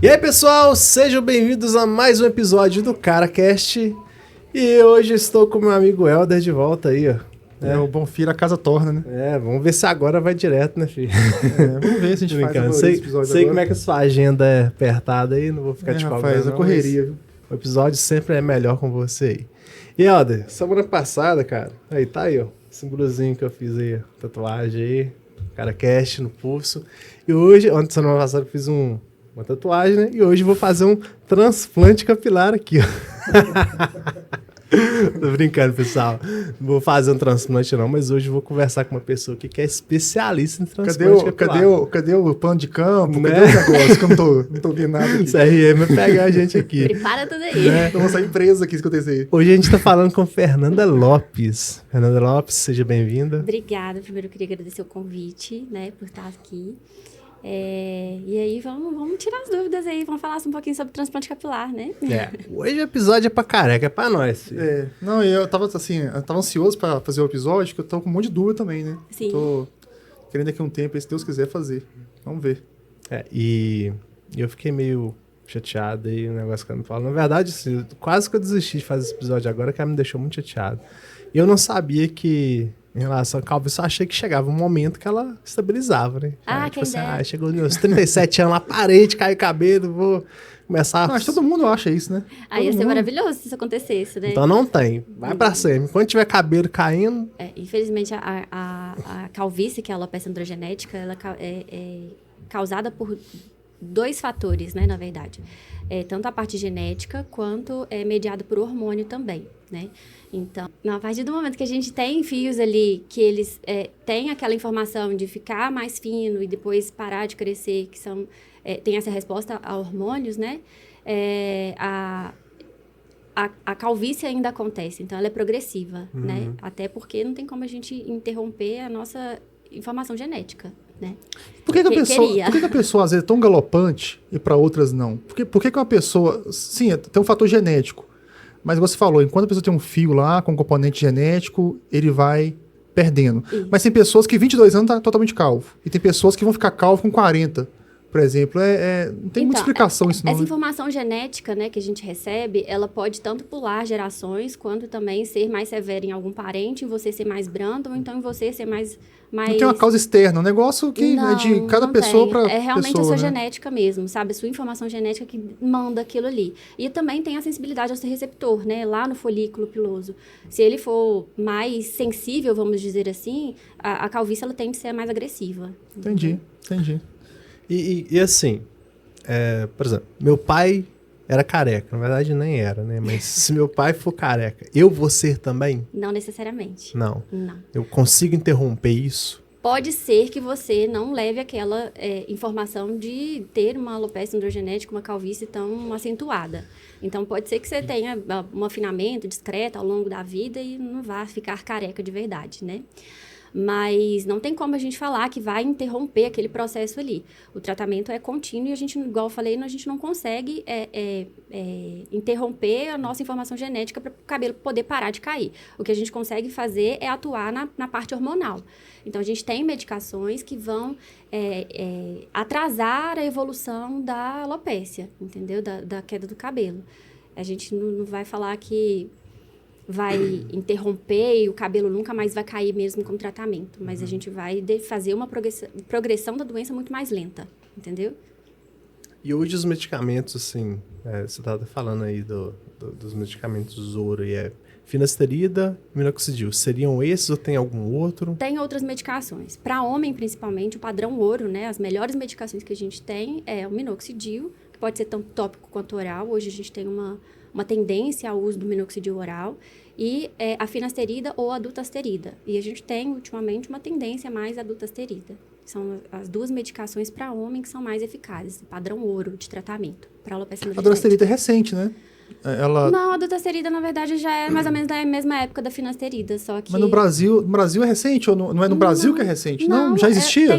E aí, pessoal, sejam bem-vindos a mais um episódio do CaraCast. E hoje estou com meu amigo Helder de volta aí, ó. O bom filho a casa torna, né? Vamos ver se agora vai direto, né, filho? Vamos ver se a gente faz esse episódio sei agora. como é que a sua agenda é apertada aí, não vou ficar te cobrando. Rapaz, a correria, viu? O episódio sempre é melhor com você aí. E, Helder, semana passada, cara, aí tá aí, ó, símbolozinho que eu fiz aí, tatuagem aí, CaraCast no pulso. E hoje, semana passada eu fiz uma tatuagem, né? E hoje eu vou fazer um transplante capilar aqui, ó. Tô brincando, pessoal. Não vou fazer um transplante não, mas hoje eu vou conversar com uma pessoa aqui que é especialista em transplante capilar. Cadê o plano de campo? Né? Cadê o negócio? Que eu não tô vendo nada aqui. CRM vai pegar a gente aqui. Prepara tudo aí. Então, vou sair preso aqui se acontecer. Hoje a gente tá falando com Fernanda Lopes. Fernanda Lopes, seja bem-vinda. Obrigada. Primeiro eu queria agradecer o convite, né, por estar aqui. E aí, vamos tirar as dúvidas aí, vamos falar um pouquinho sobre transplante capilar, né? Hoje o episódio é pra careca, é pra nós. Filho. Eu tava ansioso pra fazer o episódio, que eu tô com um monte de dúvida também, né? Sim. Tô querendo daqui a um tempo, se Deus quiser, fazer. Vamos ver. E eu fiquei meio chateado aí, o negócio que ela me falou. Na verdade, assim, quase que eu desisti de fazer esse episódio agora, que ela me deixou muito chateado. E eu não sabia que... Em relação à calvície, eu achei que chegava um momento que ela estabilizava, né? Quem dera. Chegou nos meus 37 anos lá, parei de cair cabelo, vou começar... Mas todo mundo acha isso, né? Ia ser maravilhoso se isso acontecesse, né? Então não tem, vai pra sempre. Quando tiver cabelo caindo... Infelizmente, a calvície, que é a alopecia androgenética, ela é causada por dois fatores, né, na verdade. Tanto a parte genética, quanto é mediada por hormônio também, né? Então, a partir do momento que a gente tem fios ali, que eles têm aquela informação de ficar mais fino e depois parar de crescer, que tem essa resposta a hormônios, né? A calvície ainda acontece, então ela é progressiva, né? Até porque não tem como a gente interromper a nossa informação genética, né? Por que a pessoa às vezes é tão galopante e para outras não? Por que uma pessoa... Sim, tem um fator genético, mas você falou, enquanto a pessoa tem um fio lá com componente genético, ele vai perdendo. Isso. Mas tem pessoas que 22 anos tá totalmente calvo. E tem pessoas que vão ficar calvo com 40, por exemplo. Não tem muita explicação isso não. Essa informação genética, né, que a gente recebe, ela pode tanto pular gerações, quanto também ser mais severa em algum parente, em você ser mais brando, ou então em você ser mais... Não tem uma causa externa, um negócio que é de cada pessoa para pessoa. É realmente a sua genética mesmo, sabe? A sua informação genética que manda aquilo ali. E também tem a sensibilidade ao seu receptor, né? Lá no folículo piloso. Se ele for mais sensível, vamos dizer assim, a calvície ela tende a ser mais agressiva. Entendi. E assim, por exemplo, meu pai era careca. Na verdade, nem era, né? Mas se meu pai for careca, eu vou ser também? Não necessariamente. Não. Eu consigo interromper isso? Pode ser que você não leve aquela informação de ter uma alopecia androgenética, uma calvície tão acentuada. Então, pode ser que você tenha um afinamento discreto ao longo da vida e não vá ficar careca de verdade, né? Mas não tem como a gente falar que vai interromper aquele processo ali. O tratamento é contínuo e a gente, igual eu falei, a gente não consegue interromper a nossa informação genética para o cabelo poder parar de cair. O que a gente consegue fazer é atuar na parte hormonal. Então, a gente tem medicações que vão atrasar a evolução da alopécia, entendeu? Da queda do cabelo. A gente não vai falar que vai interromper e o cabelo nunca mais vai cair mesmo com tratamento. Mas a gente vai fazer uma progressão da doença muito mais lenta, entendeu? E hoje os medicamentos, assim, você estava falando aí dos medicamentos ouro e finasterida, minoxidil. Seriam esses ou tem algum outro? Tem outras medicações. Para homem, principalmente, o padrão ouro, né? As melhores medicações que a gente tem é o minoxidil, que pode ser tanto tópico quanto oral. Hoje a gente tem uma tendência ao uso do minoxidil oral, e a finasterida ou a dutasterida. E a gente tem, ultimamente, uma tendência mais à dutasterida. São as duas medicações para homem que são mais eficazes, padrão ouro de tratamento para alopecia androgenética. A dutasterida é recente, né? Não, a dutasterida, na verdade, já é mais ou menos da mesma época da finasterida, só que... Mas no Brasil é recente? Ou não é no Brasil que é recente? Não, já existia?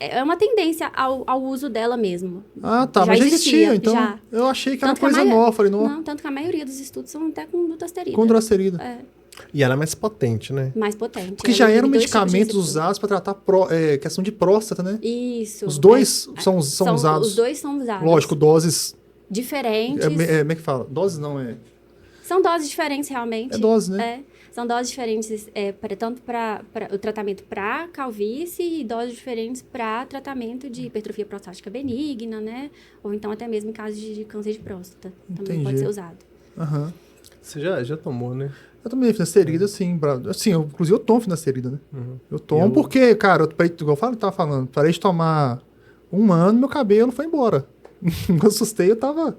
É uma tendência ao uso dela mesmo. Ah, tá. Mas já existia, então. Eu achei que era uma coisa nova. Não, tanto que a maioria dos estudos são até com dutasterida. Com dutasterida. E ela é mais potente, né? Mais potente. Porque Ela já eram inibidor de medicamentos receptor. usados para tratar questão de próstata, né? Isso. Os dois são usados. Os dois são usados. Lógico, doses. Diferentes. Como é que fala? Doses não, São doses diferentes, realmente. É dose, né? São doses diferentes, tanto para o tratamento para calvície e doses diferentes para tratamento de hipertrofia prostática benigna, né? Ou então até mesmo em casos de câncer de próstata. Também Entendi. pode ser usado. Aham. Você já tomou, né? Eu tomei finasterida, sim. Assim, inclusive eu tomo finasterida, né? Uhum. Eu tomo porque, cara, igual eu tava falando, parei de tomar 1 ano, meu cabelo foi embora. Eu assustei, eu tava...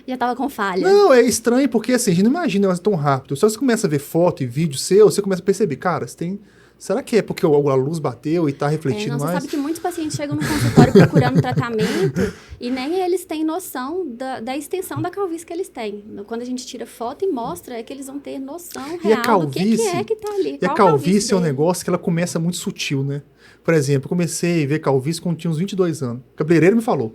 Já tava com falha. Não, é estranho porque, assim, a gente não imagina mas tão rápido. Só você começa a ver foto e vídeo seu, você começa a perceber, cara, você tem... Será que é porque a luz bateu e tá refletindo Você mais? sabe que muitos pacientes chegam no consultório procurando tratamento e nem eles têm noção da extensão da calvície que eles têm. Quando a gente tira foto e mostra, é que eles vão ter noção E a real do que calvície, é que tá ali. E a Qual calvície é um dele. negócio que ela começa muito sutil, né? Por exemplo, eu comecei a ver calvície quando tinha uns 22 anos. O cabeleireiro me falou.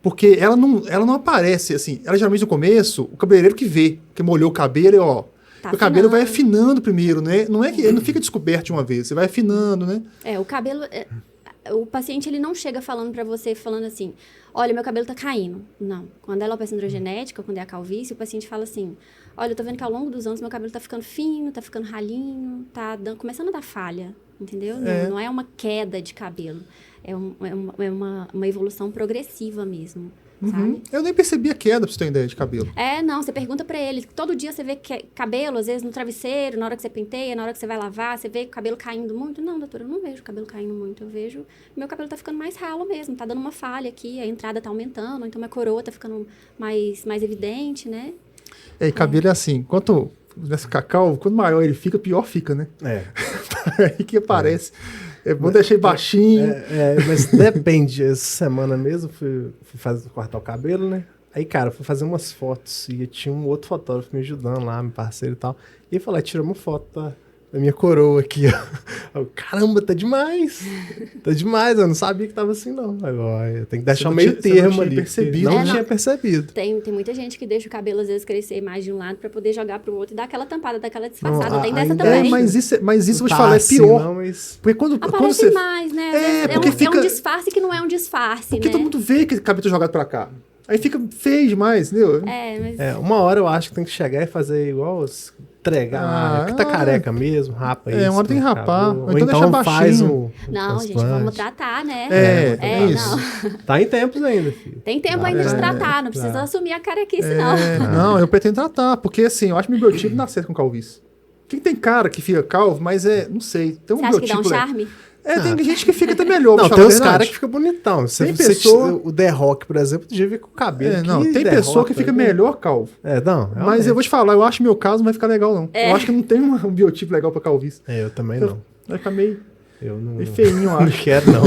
Porque ela não aparece, assim, ela geralmente no começo, o cabeleireiro que vê, que molhou o cabelo e ó, Tá o cabelo vai afinando. afinando primeiro, né? Não é que ele não fica descoberto de uma vez, você vai afinando, né? O cabelo... o paciente, ele não chega falando pra você, falando assim, olha, meu cabelo tá caindo. Não. Quando é alopecia androgenética, quando é a calvície, o paciente fala assim, olha, eu tô vendo que ao longo dos anos meu cabelo tá ficando fino, tá ficando ralinho, começando a dar falha, entendeu? Não é uma queda de cabelo. É uma evolução progressiva mesmo, sabe? Eu nem percebi a queda, pra você ter uma ideia, de cabelo. Não, você pergunta pra ele, todo dia você vê cabelo, às vezes no travesseiro, na hora que você penteia, na hora que você vai lavar, você vê o cabelo caindo muito? Não, doutora, eu não vejo o cabelo caindo muito, eu vejo meu cabelo tá ficando mais ralo mesmo, tá dando uma falha aqui, a entrada tá aumentando, então minha coroa tá ficando mais evidente, né? E cabelo é assim, quanto calvo, quanto maior ele fica, pior fica, né? Aí que aparece. É bom deixar baixinho. Mas depende. Essa semana mesmo fui cortar o cabelo, né? Aí, cara, fui fazer umas fotos e tinha um outro fotógrafo me ajudando lá, meu parceiro e tal. E ele falou, tira uma foto da minha coroa aqui, ó. Eu, caramba, tá demais. Tá demais, eu não sabia que tava assim, não. Agora, tem que deixar um meio termo ali. Percebido, Não né? tinha percebido. Tem muita gente que deixa o cabelo, às vezes, crescer mais de um lado pra poder jogar pro outro e dar aquela tampada, daquela disfarçada. Não, tem dessa ainda também. Mas isso eu vou te Tá falar, é assim, pior. não, mas... Porque quando Aparece você... mais, né? Às vezes porque fica... é um disfarce que não é um disfarce, Porque né? todo mundo vê que o cabelo tá jogado pra cá. Aí fica feio demais, entendeu? Mas... uma hora eu acho que tem que chegar e fazer igual entregar, que tá careca mesmo, rapa isso. Uma hora tem que rapar. acabou. Ou então deixa faz baixinho. Não, gente, transplante. vamos tratar, né? É isso. Não. Tá em tempos ainda, filho. Tem tempo ainda de tratar, não precisa assumir a carequice, não. Não, eu pretendo tratar, porque assim, eu acho que meu biotipo não nasce com calvície. Quem tem cara que fica calvo, mas não sei, tem um Você acha que dá um biotipo... charme? Tem gente que fica até melhor, Não, pra tem falar a uns verdade. caras que ficam bonitão. Tem pessoa- O The Rock, por exemplo, devia ver com o cabelo. Tem pessoa que fica melhor calvo. Mas eu vou te falar, eu acho que meu caso não vai ficar legal, não. Eu acho que não tem um biotipo legal pra calvície. Eu também não. Vai ficar meio Eu não... feinho, eu Não acho. quero, não.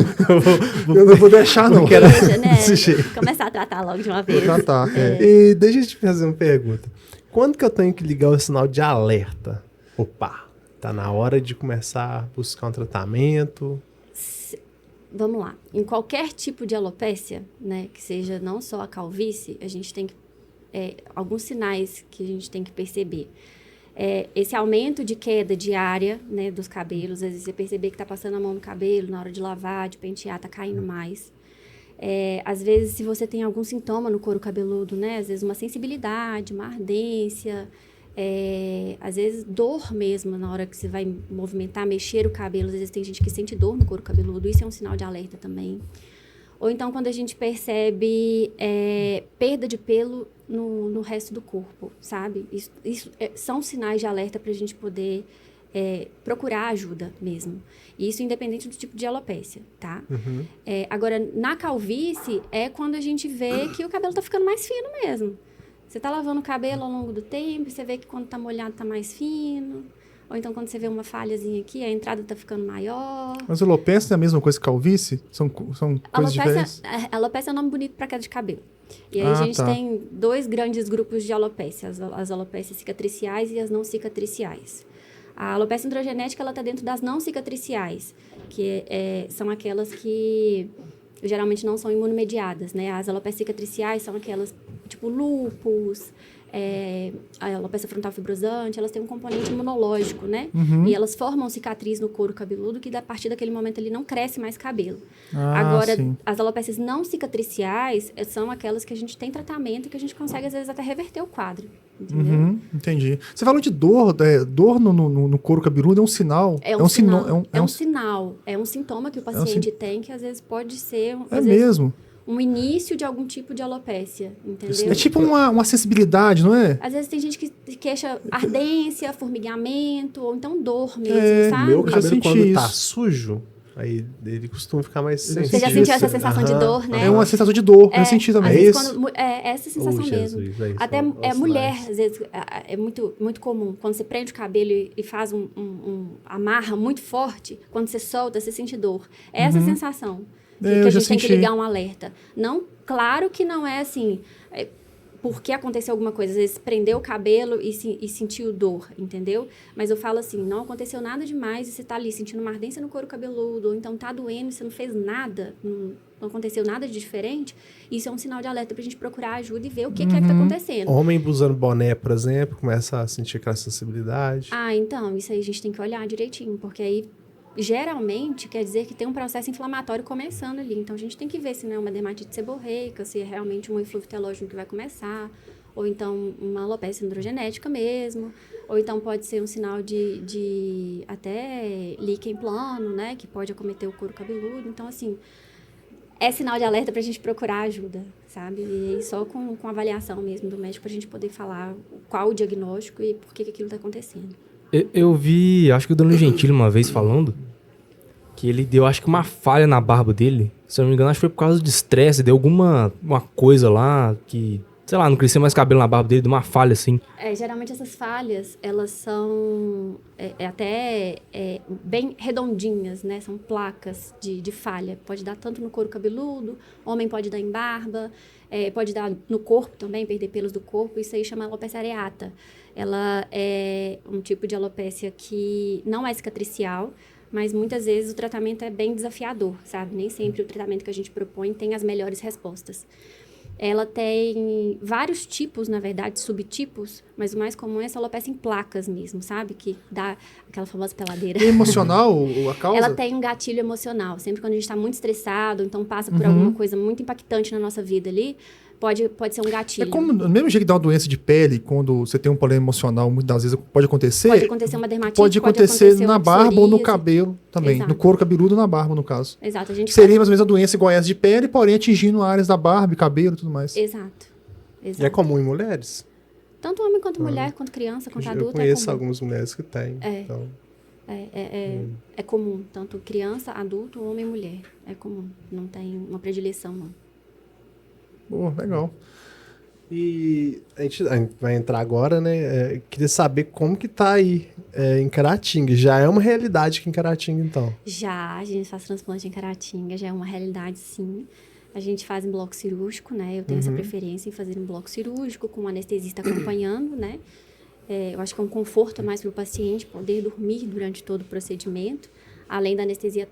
Eu não vou deixar, não. quero Deixa, né? desse jeito. Começar a tratar logo de uma Vou vez. tratar. E deixa eu te fazer uma pergunta. Quando que eu tenho que ligar o sinal de alerta? Opa, tá na hora de começar a buscar um tratamento. Vamos lá. Em qualquer tipo de alopécia, né, que seja não só a calvície, a gente tem que, alguns sinais que a gente tem que perceber. Esse aumento de queda diária, né, dos cabelos, às vezes você perceber que tá passando a mão no cabelo na hora de lavar, de pentear, tá caindo mais. Às vezes, se você tem algum sintoma no couro cabeludo, né, às vezes uma sensibilidade, uma ardência, às vezes dor mesmo na hora que você vai movimentar, mexer o cabelo. Às vezes tem gente que sente dor no couro cabeludo, isso é um sinal de alerta também. Ou então quando a gente percebe perda de pelo no resto do corpo, sabe? Isso são sinais de alerta para a gente poder procurar ajuda mesmo. E isso independente do tipo de alopécia, tá? Uhum. Agora, na calvície, é quando a gente vê que o cabelo tá ficando mais fino mesmo. Você tá lavando o cabelo ao longo do tempo, você vê que quando tá molhado tá mais fino. Ou então quando você vê uma falhazinha aqui, a entrada tá ficando maior. Mas alopecia é a mesma coisa que calvície? São coisas diferentes? Alopecia é um nome bonito para queda de cabelo. E aí a gente tem 2 grandes grupos de alopecia, as alopécias cicatriciais e as não cicatriciais. A alopecia androgenética, ela tá dentro das não cicatriciais, que são aquelas que geralmente não são imunomediadas, né? As alopécias cicatriciais são aquelas tipo lúpus, a alopecia frontal fibrosante, elas têm um componente imunológico, né? E elas formam cicatriz no couro cabeludo que, a partir daquele momento, ele não cresce mais cabelo. Agora, sim. as alopecias não cicatriciais são aquelas que a gente tem tratamento e que a gente consegue, às vezes, até reverter o quadro, entendeu? Entendi. Você falou de dor, dor no couro cabeludo é um sinal. É um sinal, é um sintoma que o paciente tem que, às vezes, pode ser... É mesmo? Um início de algum tipo de alopécia, entendeu? É tipo uma sensibilidade, não é? Às vezes tem gente que queixa ardência, formigamento, ou então dor mesmo, sabe? Meu já cabelo, senti quando tá isso. sujo, aí ele costuma ficar mais Você sensível. Você já sentiu essa sensação de dor, né? É uma sensação de dor, eu senti Às também. vezes, isso? essa sensação mesmo. Jesus, é isso, Até os mulher, sinais. às vezes, é muito, muito comum. Quando você prende o cabelo e faz amarra muito forte, quando você solta, você sente dor. É essa sensação que eu a já gente tem que senti. ligar um alerta. Não, claro que não é assim... porque aconteceu alguma coisa, às vezes prendeu o cabelo e sentiu dor, entendeu? Mas eu falo assim, não aconteceu nada demais e você tá ali sentindo uma ardência no couro cabeludo, ou então tá doendo e você não fez nada, não aconteceu nada de diferente, isso é um sinal de alerta pra gente procurar ajuda e ver o que é que tá acontecendo. Homem usando boné, por exemplo, começa a sentir aquela sensibilidade. Então, isso aí a gente tem que olhar direitinho, porque aí geralmente quer dizer que tem um processo inflamatório começando ali. Então, a gente tem que ver se não é uma dermatite seborreica, se é realmente um eflúvio telógeno que vai começar, ou então uma alopecia androgenética mesmo, ou então pode ser um sinal de até líquen plano, né, que pode acometer o couro cabeludo. Então, assim, é sinal de alerta pra gente procurar ajuda, sabe? E aí só com avaliação mesmo do médico pra gente poder falar qual o diagnóstico e por que aquilo tá acontecendo. Eu vi, acho que o Danilo Gentili uma vez falando que ele deu, acho que uma falha na barba dele. Se eu não me engano, acho que foi por causa de estresse, deu alguma coisa lá que, sei lá, não cresceu mais cabelo na barba dele, deu uma falha assim. Geralmente essas falhas, elas são até bem redondinhas, né? São placas de falha. Pode dar tanto no couro cabeludo, homem pode dar em barba, pode dar no corpo também, perder pelos do corpo. Isso aí chama alopecia areata. Ela é um tipo de alopecia que não é cicatricial, mas muitas vezes o tratamento é bem desafiador, sabe? Nem sempre o tratamento que a gente propõe tem as melhores respostas. Ela tem vários tipos, na verdade, subtipos, mas o mais comum é essa alopecia em placas mesmo, sabe? Que dá aquela famosa peladeira. É emocional a causa? Ela tem um gatilho emocional. Sempre quando a gente está muito estressado, então passa por alguma coisa muito impactante na nossa vida ali, pode ser um gatilho. É como, do mesmo jeito que dá uma doença de pele, quando você tem um problema emocional, muitas vezes pode acontecer. Pode acontecer uma dermatite, pode acontecer na uma barba ou no psoríase. cabelo também. Exato. No couro cabeludo ou na barba, no caso. Exato. A gente Seria mais ou menos a doença igual essa de pele, porém atingindo áreas da barba, cabelo e tudo mais. Exato. E é comum em mulheres? Tanto homem quanto mulher, quanto criança, quanto adulto, Eu conheço é comum. algumas mulheres que têm. Então... É comum, tanto criança, adulto, homem e mulher. É comum, não tem uma predileção, não. Pô, legal. E a gente vai entrar agora, né? Queria saber como que tá aí em Caratinga. Já é uma realidade aqui em Caratinga, então? Já, a gente faz transplante em Caratinga, já é uma realidade, sim. A gente faz em bloco cirúrgico, né? Eu tenho essa preferência em fazer em bloco cirúrgico, com o anestesista acompanhando, né? Eu acho que é um conforto mais para o paciente poder dormir durante todo o procedimento, além da anestesia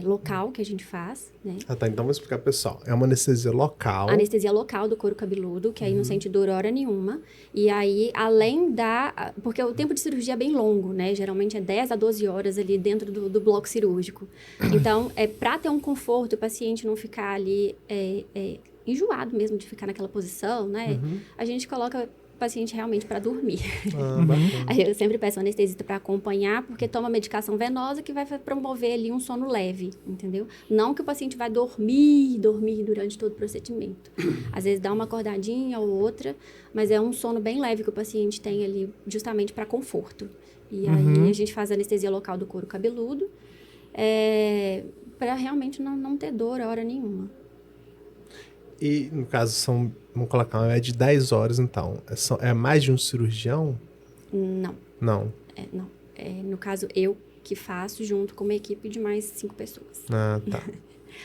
local que a gente faz, né? Tá. Então vou explicar pro pessoal. É uma anestesia local. Anestesia local do couro cabeludo, que aí não sente dor hora nenhuma. E aí, além da... Porque o tempo de cirurgia é bem longo, né? Geralmente é 10 a 12 horas ali dentro do bloco cirúrgico. Então, para ter um conforto, o paciente não ficar ali enjoado mesmo de ficar naquela posição, né? A gente coloca o paciente realmente para dormir. Bacana. Aí eu sempre peço ao anestesista para acompanhar, porque toma medicação venosa que vai promover ali um sono leve, entendeu? Não que o paciente vai dormir durante todo o procedimento. Às vezes dá uma acordadinha ou outra, mas é um sono bem leve que o paciente tem ali, justamente para conforto. E aí a gente faz a anestesia local do couro cabeludo, para realmente não ter dor a hora nenhuma. E, no caso, vamos colocar, é de 10 horas, então. É mais de um cirurgião? Não. Não. Não. No caso, eu que faço junto com uma equipe de mais 5 pessoas. Ah, tá.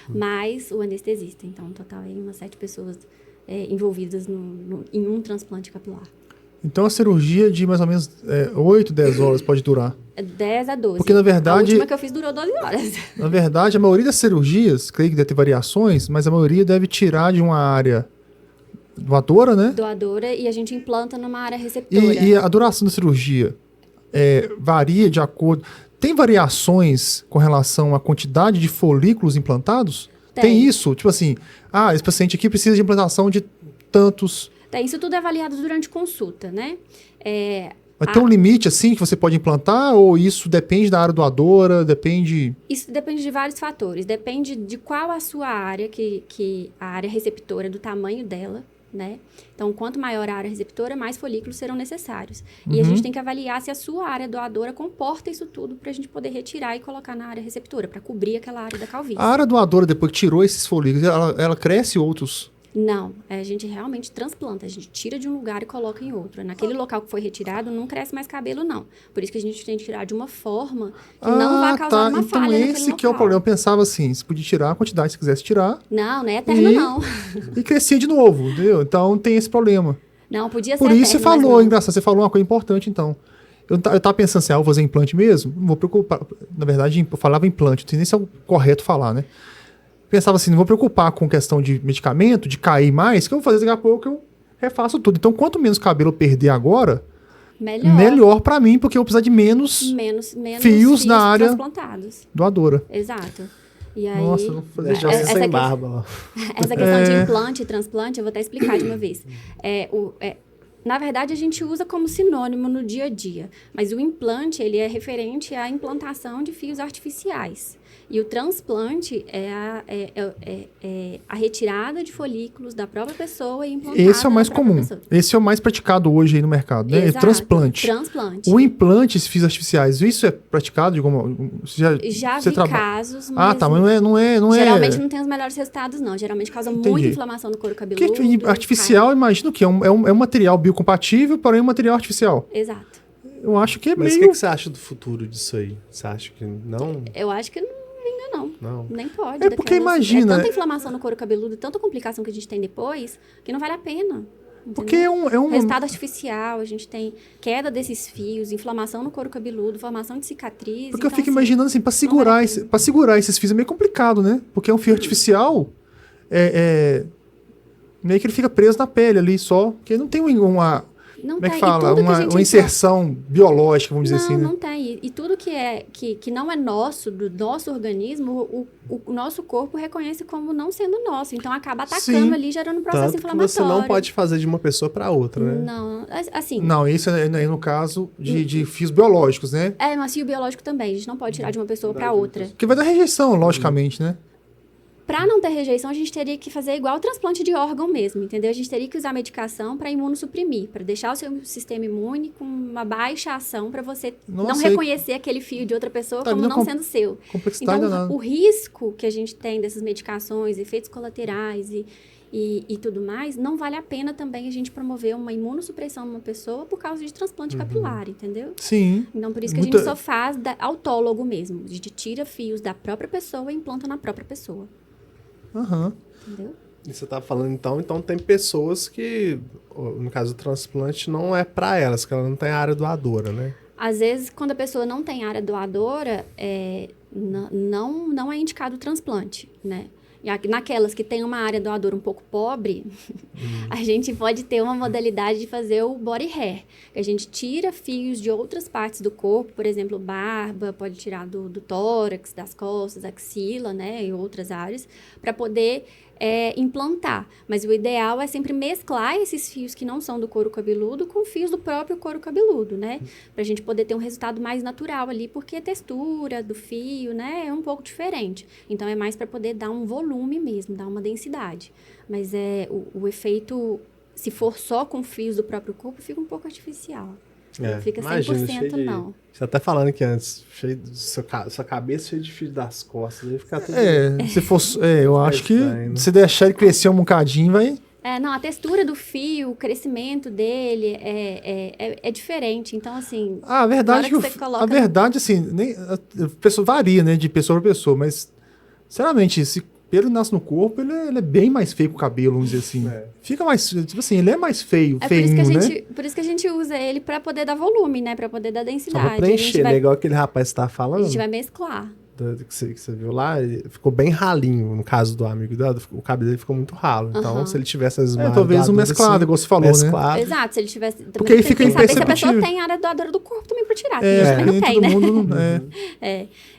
Mais o anestesista. Então, no total, aí umas 7 pessoas envolvidas em um transplante capilar. Então, a cirurgia de mais ou menos 8, 10 horas pode durar. 10 a 12. Porque, na verdade... A última que eu fiz durou 12 horas. Na verdade, a maioria das cirurgias, creio que deve ter variações, mas a maioria deve tirar de uma área doadora, né? Doadora, e a gente implanta numa área receptora. E a duração da cirurgia varia de acordo... Tem variações com relação à quantidade de folículos implantados? Tem isso? Tipo assim, esse paciente aqui precisa de implantação de tantos... Isso tudo é avaliado durante consulta, né? Mas tem um limite, assim, que você pode implantar? Ou isso depende da área doadora, depende... Isso depende de vários fatores. Depende de qual a sua área, a área receptora, do tamanho dela, né? Então, quanto maior a área receptora, mais folículos serão necessários. E a gente tem que avaliar se a sua área doadora comporta isso tudo para a gente poder retirar e colocar na área receptora, para cobrir aquela área da calvície. A área doadora, depois que tirou esses folículos, ela cresce outros... Não, a gente realmente transplanta, a gente tira de um lugar e coloca em outro. Naquele local que foi retirado, não cresce mais cabelo, não. Por isso que a gente tem que tirar de uma forma que não vai causar uma falha naquele local. Então esse que é o problema. Eu pensava assim, você podia tirar a quantidade que você quisesse tirar. Não é eterno, não. E crescia de novo, entendeu? Então tem esse problema. Não, podia ser Por isso eterno, você falou, engraçado, você falou uma coisa importante, então. Eu tava pensando assim, eu vou fazer implante mesmo? Não vou preocupar. Na verdade, eu falava implante, não sei nem se é o correto falar, né? Pensava assim, não vou preocupar com questão de medicamento, de cair mais, que eu vou fazer daqui a pouco, eu refaço tudo. Então, quanto menos cabelo eu perder agora, melhor pra mim, porque eu vou precisar de menos fios na área transplantados. Doadora. Exato. E aí, Nossa, não vou Deixar você sem barba. Essa questão de implante e transplante, eu vou até explicar de uma vez. Na verdade, a gente usa como sinônimo no dia a dia, mas o implante, ele é referente à implantação de fios artificiais. E o transplante é a retirada de folículos da própria pessoa e implantada. Esse é o mais comum. Esse é o mais praticado hoje aí no mercado, né? Exato, transplante. O implante, esses fios artificiais, isso é praticado de alguma... Já vi casos, mas... Tá, mas não é... Geralmente não tem os melhores resultados, não. Geralmente causa muita inflamação no couro cabeludo. Porque artificial, imagino que é um material biocompatível, porém um material artificial. Exato. Eu acho que é Mas meio... o que você acha do futuro disso aí? Você acha que não... Eu acho que não. Nem pode. Porque imagina... É tanta inflamação no couro cabeludo, tanta complicação que a gente tem depois, que não vale a pena. Entendeu? Porque é um... Resultado artificial, a gente tem queda desses fios, inflamação no couro cabeludo, formação de cicatriz. Porque então, eu fico imaginando assim, pra segurar esses fios é meio complicado, né? Porque é um fio artificial, meio que ele fica preso na pele ali só, porque não tem uma... Não como é que tem. fala? Uma inserção biológica, vamos dizer assim, né? Não tem. E tudo que não é nosso, do nosso organismo, o nosso corpo reconhece como não sendo nosso. Então, acaba atacando ali, gerando um processo Tanto inflamatório. Que você não pode fazer de uma pessoa para outra, né? Não, assim... Não, isso é no caso de fios biológicos, né? Mas fio biológico também. A gente não pode tirar de uma pessoa para outra. Porque vai dar rejeição, logicamente, né? Para não ter rejeição, a gente teria que fazer igual o transplante de órgão mesmo, entendeu? A gente teria que usar medicação para imunossuprimir, para deixar o seu sistema imune com uma baixa ação, para você não reconhecer aquele fio de outra pessoa como não sendo seu. Então, o risco que a gente tem dessas medicações, efeitos colaterais e tudo mais, não vale a pena também a gente promover uma imunossupressão numa pessoa por causa de transplante capilar, entendeu? Sim. Então, por isso que a gente só faz autólogo mesmo. A gente tira fios da própria pessoa e implanta na própria pessoa. Entendeu? E você tá falando, então tem pessoas que, no caso do transplante, não é para elas, que ela não tem área doadora, né? Às vezes, quando a pessoa não tem área doadora, não é indicado o transplante, né? E naquelas que tem uma área doadora um pouco pobre, a gente pode ter uma modalidade de fazer o body hair. Que a gente tira fios de outras partes do corpo, por exemplo, barba, pode tirar do tórax, das costas, axila, né? E outras áreas, para poder implantar. Mas o ideal é sempre mesclar esses fios que não são do couro cabeludo com fios do próprio couro cabeludo, né? Pra gente poder ter um resultado mais natural ali, porque a textura do fio, né, é um pouco diferente. Então, é mais para poder dar um volume mesmo, dar uma densidade. Mas o efeito, se for só com fios do próprio corpo, fica um pouco artificial. Não fica 100% não. Você até falando que antes, sua cabeça cheia de fio das costas, aí fica tudo... se fosse, eu acho que se deixar ele crescer um bocadinho, vai... Não, a textura do fio, o crescimento dele é diferente. Então, assim... A verdade, assim, a pessoa varia, né, de pessoa para pessoa, mas, sinceramente, se pelo nasce no corpo, ele é bem mais feio que o cabelo, vamos dizer assim. Fica mais, tipo assim, ele é mais feio, feinho, né? Por isso que a gente usa ele para poder dar volume, né? Para poder dar densidade. Só pra preencher, né? Igual aquele rapaz que tá falando. A gente vai mesclar. que você viu lá, ele ficou bem ralinho. No caso do amigo dela, o cabelo dele ficou muito ralo. Então, se ele tivesse as talvez um mesclado, igual você falou, né? Exato, se ele tivesse... Porque aí fica tem que saber se a imperceptível. pessoa tem área doadora do corpo também pra tirar. Tem gente que não tem, né? Mundo,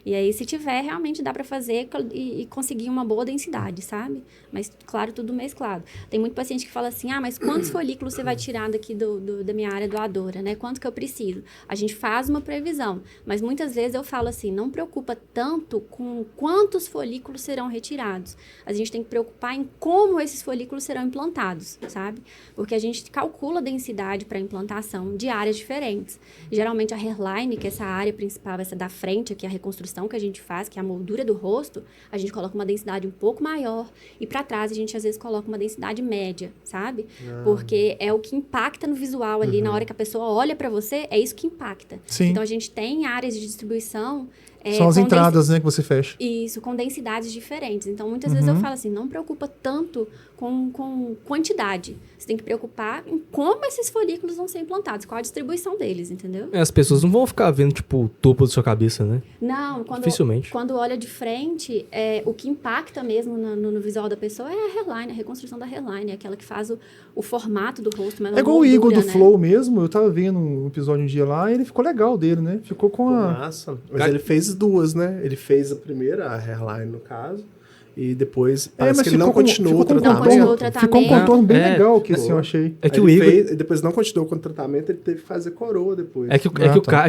E aí, se tiver, realmente dá pra fazer e conseguir uma boa densidade, sabe? Mas, claro, tudo mesclado. Tem muito paciente que fala assim, mas quantos folículos você vai tirar daqui da minha área doadora, né? Quanto que eu preciso? A gente faz uma previsão, mas muitas vezes eu falo assim, não preocupa tanto com quantos folículos serão retirados. A gente tem que preocupar em como esses folículos serão implantados, sabe? Porque a gente calcula a densidade para implantação de áreas diferentes. Geralmente a hairline, que é essa área principal, essa da frente, que é a reconstrução que a gente faz, que é a moldura do rosto, a gente coloca uma densidade um pouco maior e para trás a gente às vezes coloca uma densidade média, sabe? Porque é o que impacta no visual ali, na hora que a pessoa olha para você, é isso que impacta. Sim. Então a gente tem áreas de distribuição... São as entradas, né, que você fecha. Isso, com densidades diferentes. Então, muitas vezes eu falo assim, não preocupa tanto com quantidade. Você tem que preocupar em como esses folículos vão ser implantados, qual a distribuição deles, entendeu? As pessoas não vão ficar vendo, tipo, o topo da sua cabeça, né? Não, Dificilmente. quando olha de frente, o que impacta mesmo no visual da pessoa é a hairline, a reconstrução da hairline, é aquela que faz o formato do rosto. Mas É igual o Igor do né? Flow mesmo, eu tava vendo um episódio um dia lá e ele ficou legal dele, né? Ficou com a... Massa. Mas ele fez duas, né? Ele fez a primeira, a hairline, no caso, e depois parece que ele não continuou o tratamento. Ficou um contorno bem É, legal, que assim, eu achei. É que Aí o ele Igor... fez, e depois não continuou com o tratamento, ele teve que fazer coroa depois.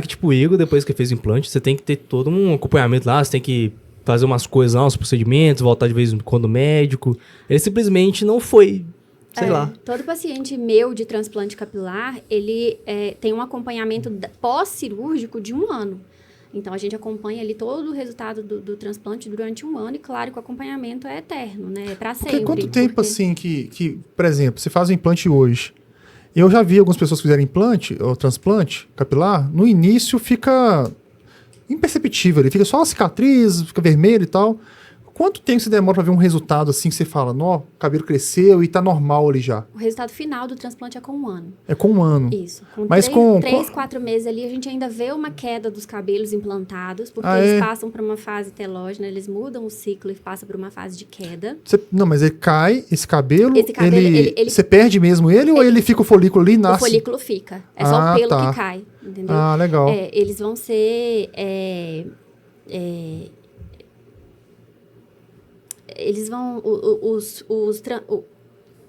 Tipo, o Igor, depois que fez o implante, você tem que ter todo um acompanhamento lá, você tem que fazer umas coisas lá, uns procedimentos, voltar de vez em quando no médico. Ele simplesmente não foi, sei lá. Todo paciente meu de transplante capilar, ele tem um acompanhamento pós-cirúrgico de 1 ano. Então, a gente acompanha ali todo o resultado do transplante durante 1 ano e, claro, que o acompanhamento é eterno, né? É pra sempre. Quanto tempo, assim, que, por exemplo, você faz o implante hoje? Eu já vi algumas pessoas que fizeram implante, ou transplante capilar, no início fica imperceptível, ele fica só uma cicatriz, fica vermelho e tal. Quanto tempo você demora pra ver um resultado assim que você fala, o cabelo cresceu e tá normal ali já? O resultado final do transplante é com 1 ano. É com 1 ano. Isso. Com Mas 4 meses ali, a gente ainda vê uma queda dos cabelos implantados, porque eles passam por uma fase telógena, eles mudam o ciclo e passam por uma fase de queda. Não, mas ele cai, esse cabelo ele você perde mesmo ele ou ele fica o folículo ali e nasce? O folículo fica. É só o pelo que cai, entendeu? Ah, legal. Eles vão ser... eles vão...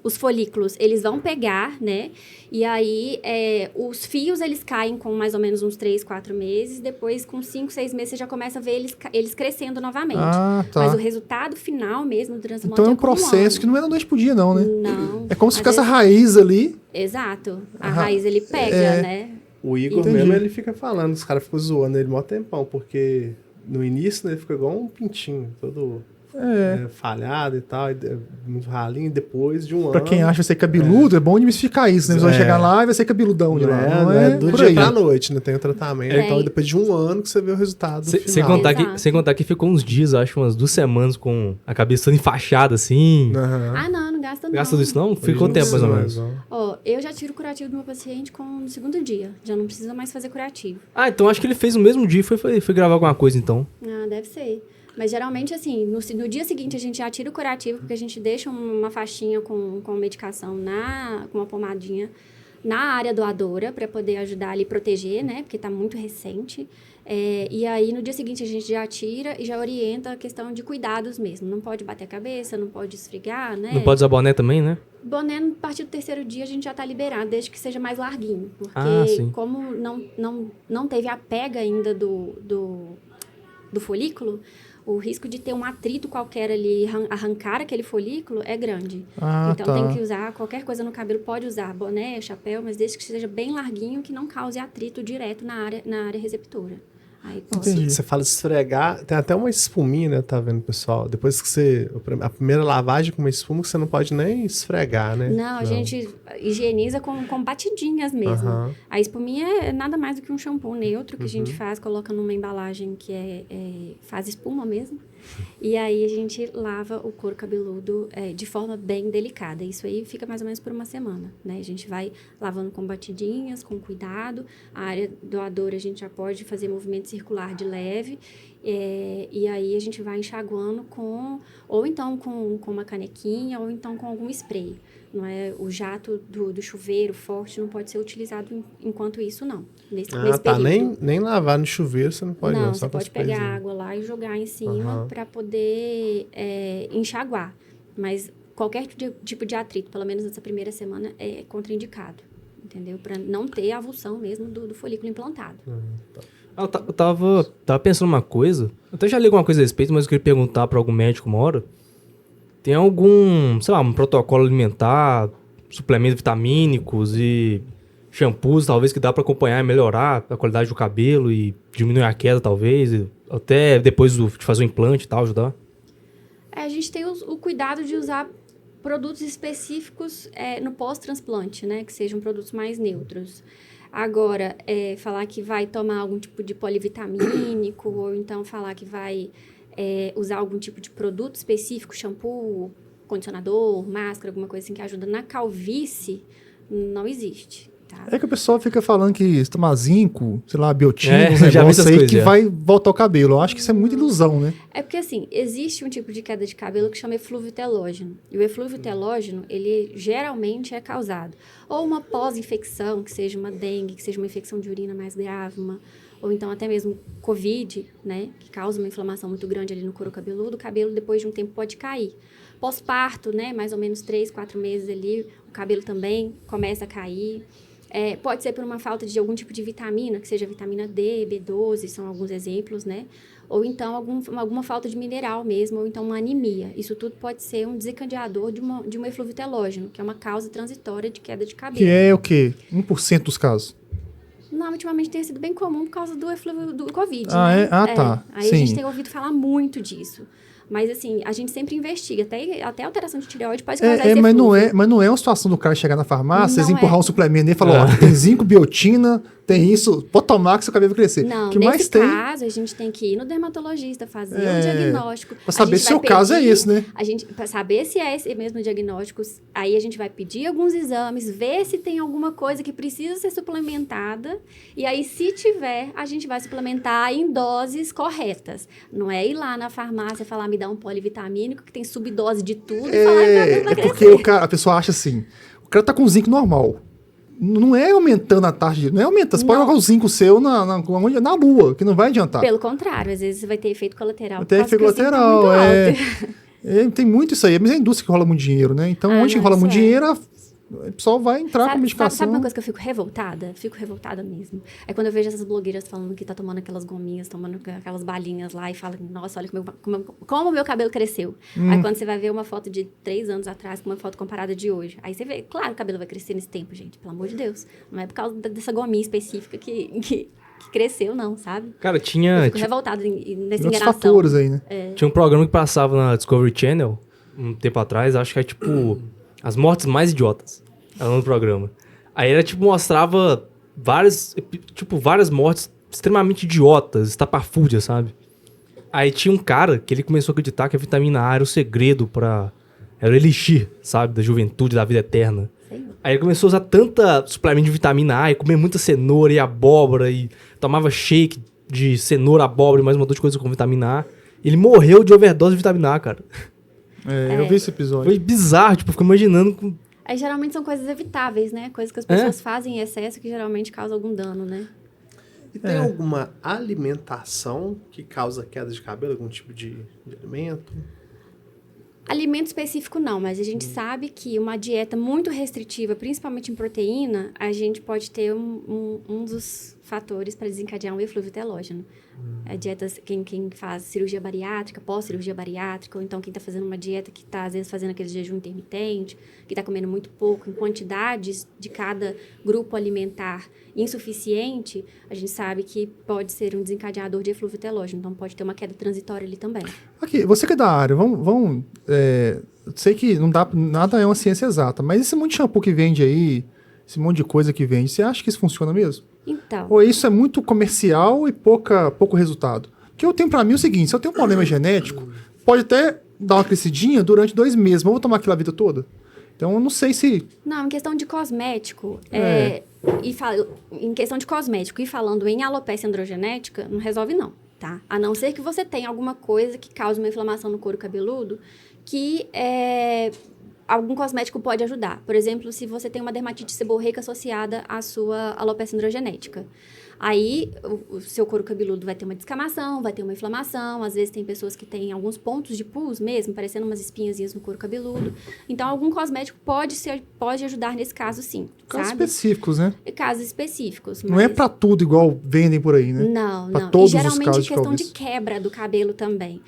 Os folículos, eles vão pegar, né? E aí, os fios, eles caem com mais ou menos uns 3, 4 meses. Depois, com 5, 6 meses, você já começa a ver eles crescendo novamente. Ah, tá. Mas o resultado final mesmo do transplante então é um processo que não é da noite pro dia, não, né? Não. É como se ficasse a raiz ali. Exato. A raiz, ele pega, né? O Igor mesmo, ele fica falando, os caras ficam zoando ele mó tempão, porque no início, né, ele fica igual um pintinho, todo... falhado e tal, muito ralinho, e depois de 1 ano... Pra quem acha ser cabeludo, é bom desmistificar isso, né? Você vai chegar lá e vai ser cabeludão de lá. Não é do dia pra noite, né? Tem o tratamento, então depois de 1 ano que você vê o resultado final. Sem contar que ficou uns dias, acho, umas 2 semanas com a cabeça toda enfaixada, assim. Não gasta não. Gasta disso não? Ficou tempo, mais ou menos. Eu já tiro o curativo do meu paciente no 2º dia. Já não precisa mais fazer curativo. Então acho que ele fez no mesmo dia e foi gravar alguma coisa, então. Deve ser. Mas geralmente, assim, no dia seguinte a gente já tira o curativo, porque a gente deixa uma faixinha com medicação, com uma pomadinha na área doadora, para poder ajudar ali a proteger, né? Porque tá muito recente. E aí, no dia seguinte, a gente já tira e já orienta a questão de cuidados mesmo. Não pode bater a cabeça, não pode esfregar, né? Não pode usar boné também, né? Boné, a partir do 3º dia, a gente já tá liberado, desde que seja mais larguinho. Porque como não teve a pega ainda do folículo, o risco de ter um atrito qualquer ali, arrancar aquele folículo, é grande. Então, tem que usar qualquer coisa no cabelo. Pode usar boné, chapéu, mas desde que seja bem larguinho, que não cause atrito direto na área receptora. Aí pode. Você fala de esfregar, tem até uma espuminha, né? Tá vendo, pessoal? Depois que a primeira lavagem com uma espuma, que você não pode nem esfregar, né? Não, a gente higieniza com batidinhas mesmo. A espuminha é nada mais do que um shampoo neutro que a gente faz, coloca numa embalagem que faz espuma mesmo. E aí a gente lava o couro cabeludo de forma bem delicada. Isso aí fica mais ou menos por 1 semana, né? A gente vai lavando com batidinhas, com cuidado. A área doadora a gente já pode fazer movimentos circular de leve, e aí a gente vai enxaguando ou então com uma canequinha, ou então com algum spray. Não é, o jato do chuveiro forte não pode ser utilizado enquanto isso, não. Nesse período. Nem lavar no chuveiro você não pode. Não, só você pode pegar a água lá e jogar em cima para poder enxaguar. Mas qualquer tipo de atrito, pelo menos nessa primeira semana, é contraindicado. Entendeu? Para não ter avulsão mesmo do folículo implantado. Eu tava pensando uma coisa, eu até já li alguma coisa a respeito, mas eu queria perguntar para algum médico uma hora. Tem algum, sei lá, um protocolo alimentar, suplementos vitamínicos e shampoos, talvez, que dá para acompanhar e melhorar a qualidade do cabelo e diminuir a queda, talvez, e até depois de fazer o implante e tal, ajudar? A gente tem o cuidado de usar produtos específicos no pós-transplante, né? Que sejam produtos mais neutros. Agora, falar que vai tomar algum tipo de polivitamínico, ou então falar que vai usar algum tipo de produto específico, shampoo, condicionador, máscara, alguma coisa assim que ajuda na calvície, não existe. Tá? É que o pessoal fica falando que se tomar zinco, sei lá, biotina, uns já vi negócios essas aí coisas, que vai voltar o cabelo. Eu acho que isso é muita ilusão, né? É porque, assim, existe um tipo de queda de cabelo que chama eflúvio telógeno. E o eflúvio telógeno, ele geralmente é causado ou uma pós-infecção, que seja uma dengue, que seja uma infecção de urina mais grave, ou então até mesmo Covid, né? Que causa uma inflamação muito grande ali no couro cabeludo. O cabelo, depois de um tempo, pode cair. Pós-parto, né? Mais ou menos 3, 4 meses ali, o cabelo também começa a cair. Pode ser por uma falta de algum tipo de vitamina, que seja vitamina D, B12, são alguns exemplos, né? Ou então alguma falta de mineral mesmo, ou então uma anemia. Isso tudo pode ser um desencadeador de um eflúvio telógeno, que é uma causa transitória de queda de cabelo. Que é o quê? 1% dos casos? Não, ultimamente tem sido bem comum por causa do eflúvio do Covid, Ah, né? é? Ah, tá. Aí Sim. a gente tem ouvido falar muito disso. Mas, assim, a gente sempre investiga. Até alteração de tireoide pode causar esse mas eflúvio. não é uma situação do cara chegar na farmácia, Não empurrar um suplemento nele e falar, ó, tem zinco, biotina, tem isso, pode tomar que seu cabelo vai crescer. Não, que nesse mais tem? caso, a gente tem que ir no dermatologista, fazer um diagnóstico. Pra saber se o caso é esse, né? Pra saber se é esse mesmo diagnóstico, aí a gente vai pedir alguns exames, ver se tem alguma coisa que precisa ser suplementada, e aí, se tiver, a gente vai suplementar em doses corretas. Não é ir lá na farmácia e falar, me dá um polivitamínico, que tem subdose de tudo, e falar que vai crescer. Porque a pessoa acha assim, o cara tá com zinco normal. Não é aumentando a taxa de... Não é aumentando. Você pode colocar o zinco seu na lua, que não vai adiantar. Pelo contrário, às vezes você vai ter efeito colateral. Tem efeito colateral, tem muito isso aí. Mas é a indústria que rola muito dinheiro, né? Então, onde rola muito dinheiro, o pessoal vai entrar com medicação. Sabe uma coisa que eu fico revoltada? Fico revoltada mesmo. É quando eu vejo essas blogueiras falando que tá tomando aquelas gominhas, tomando aquelas balinhas lá e fala, nossa, olha como o meu cabelo cresceu. Aí quando você vai ver uma foto de 3 anos atrás com uma foto comparada de hoje, aí você vê, claro, o cabelo vai crescer nesse tempo, gente, pelo amor de Deus. Não é por causa dessa gominha específica que cresceu, não, sabe? Cara, tinha... Eu fico revoltada nessa outros enganação. fatores aí, né? Tinha um programa que passava na Discovery Channel, um tempo atrás, acho que é tipo... As mortes mais idiotas. Era no programa. Aí era tipo, mostrava várias mortes extremamente idiotas, estapafúrdias, sabe? Aí tinha um cara que ele começou a acreditar que a vitamina A era o segredo pra... Era o elixir, sabe? Da juventude, da vida eterna. Sei. Aí ele começou a usar tanta suplemento de vitamina A e comer muita cenoura e abóbora e tomava shake de cenoura, abóbora e mais um monte de coisa com vitamina A. Ele morreu de overdose de vitamina A, cara. Eu vi esse episódio. Foi bizarro, tipo, eu fico imaginando... Aí geralmente são coisas evitáveis, né? Coisas que as pessoas fazem em excesso que geralmente causam algum dano, né? E tem alguma alimentação que causa queda de cabelo? Algum tipo de alimento? Alimento específico não, mas a gente sabe que uma dieta muito restritiva, principalmente em proteína, a gente pode ter um dos fatores para desencadear um eflúvio telógeno. A dieta, quem faz cirurgia bariátrica, pós-cirurgia bariátrica, ou então quem está fazendo uma dieta que está, às vezes, fazendo aquele jejum intermitente, que está comendo muito pouco, em quantidades de cada grupo alimentar insuficiente, a gente sabe que pode ser um desencadeador de eflúvio telógeno, então pode ter uma queda transitória ali também. Aqui, você que é da área, vamos sei que não dá, nada é uma ciência exata, mas esse monte de shampoo que vende aí, esse monte de coisa que vende, você acha que isso funciona mesmo? Então... Ou isso é muito comercial e pouco resultado? Porque eu tenho pra mim o seguinte, se eu tenho um problema genético, pode até dar uma crescidinha durante 2 meses, mas eu vou tomar aquilo a vida toda? Então, eu não sei se... Não, em questão de cosmético, em questão de cosmético e falando em alopecia androgenética, não resolve não, tá? A não ser que você tenha alguma coisa que cause uma inflamação no couro cabeludo, que algum cosmético pode ajudar. Por exemplo, se você tem uma dermatite seborreica associada à sua alopecia androgenética. Aí, o seu couro cabeludo vai ter uma descamação, vai ter uma inflamação. Às vezes, tem pessoas que têm alguns pontos de pus mesmo, parecendo umas espinhazinhas no couro cabeludo. Então, algum cosmético pode ajudar nesse caso, sim. Casos sabe? específicos, né? Casos específicos. Não é pra tudo igual vendem por aí, né? Não, pra não. todos E geralmente os casos em questão de de quebra do cabelo também.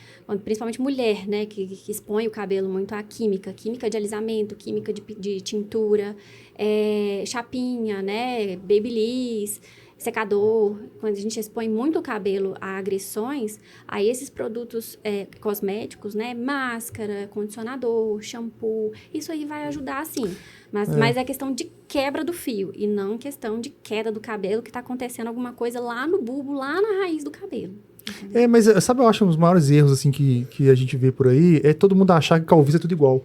Principalmente mulher, né? Que expõe o cabelo muito à química. Química de alisamento, química de tintura, chapinha, né? Babyliss, secador. Quando a gente expõe muito o cabelo a agressões, aí esses produtos cosméticos, né? Máscara, condicionador, shampoo, isso aí vai ajudar sim. Mas é questão de quebra do fio e não questão de queda do cabelo, que está acontecendo alguma coisa lá no bulbo, lá na raiz do cabelo. Mas sabe, eu acho um dos maiores erros assim, que a gente vê por aí é todo mundo achar que calvície é tudo igual.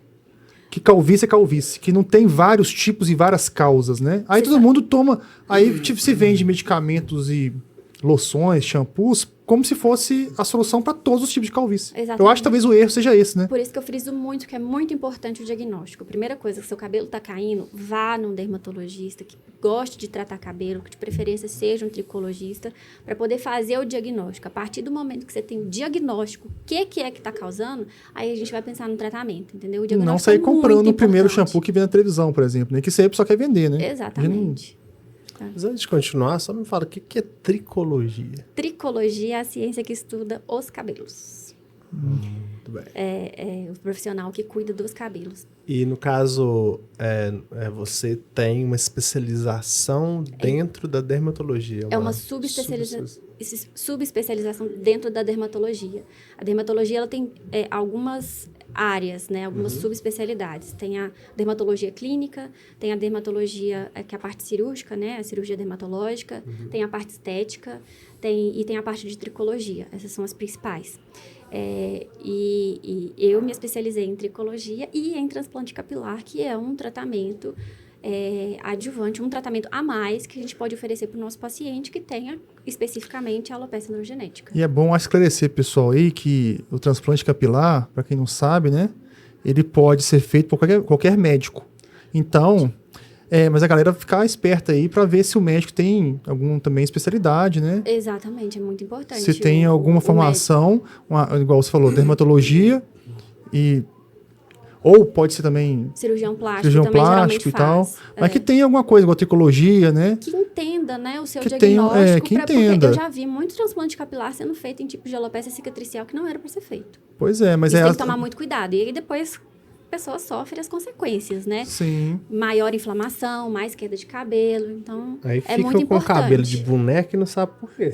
Que calvície é calvície, que não tem vários tipos e várias causas, né? Aí todo mundo toma, aí tipo, se vende medicamentos e loções, shampoos, como se fosse a solução para todos os tipos de calvície. Exatamente. Eu acho que talvez o erro seja esse, né? Por isso que eu friso muito que é muito importante o diagnóstico. Primeira coisa, se seu cabelo está caindo, vá num dermatologista que goste de tratar cabelo, que de preferência seja um tricologista, para poder fazer o diagnóstico. A partir do momento que você tem o diagnóstico, o que é que está causando, aí a gente vai pensar no tratamento, entendeu? O diagnóstico não sair comprando o primeiro importante. shampoo que vem na televisão, por exemplo, né? Que isso aí a pessoa quer vender, né? Exatamente. Mas antes de continuar, só me fala, o que é tricologia? Tricologia é a ciência que estuda os cabelos. Muito bem. É o profissional que cuida dos cabelos. E no caso, você tem uma especialização dentro da dermatologia. É uma subespecialização dentro da dermatologia. A dermatologia ela tem algumas áreas, né? Algumas subespecialidades. Tem a dermatologia clínica, tem a dermatologia, que é a parte cirúrgica, né? A cirurgia dermatológica, tem a parte estética, e tem a parte de tricologia. Essas são as principais. E eu me especializei em tricologia e em transplante capilar, que é um tratamento adjuvante, um tratamento a mais que a gente pode oferecer para o nosso paciente que tenha especificamente a alopecia androgenética. E é bom esclarecer, pessoal, aí que o transplante capilar, para quem não sabe, né, ele pode ser feito por qualquer médico. Então, mas a galera ficar esperta aí para ver se o médico tem alguma também especialidade, né? Exatamente, é muito importante. Se tem alguma formação, igual você falou, dermatologia ou pode ser também cirurgião plástico e tal, faz, mas que tem alguma coisa, igual tricologia, né? Que entenda, né, o seu que diagnóstico. Que entenda. Eu já vi muito transplante capilar sendo feito em tipo de alopecia cicatricial que não era para ser feito. Pois é, mas Isso tem que tomar muito cuidado. E aí depois a pessoa sofre as consequências, né? Sim. Maior inflamação, mais queda de cabelo, então aí é muito importante. Aí fica com cabelo de boneca e não sabe por quê.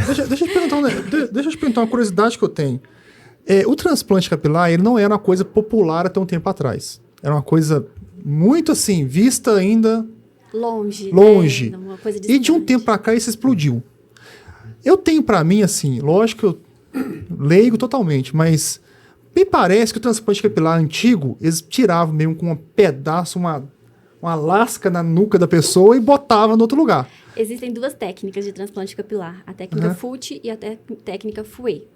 Deixa eu te perguntar uma curiosidade que eu tenho. O transplante capilar, ele não era uma coisa popular até um tempo atrás. Era uma coisa muito assim, vista ainda longe. Né? Uma coisa e de um tempo pra cá isso explodiu. Eu tenho pra mim, assim, lógico que eu leigo totalmente, mas me parece que o transplante capilar antigo, eles tiravam mesmo com um pedaço, uma lasca na nuca da pessoa e botavam no outro lugar. Existem duas técnicas de transplante capilar, a técnica FUT e a técnica FUE.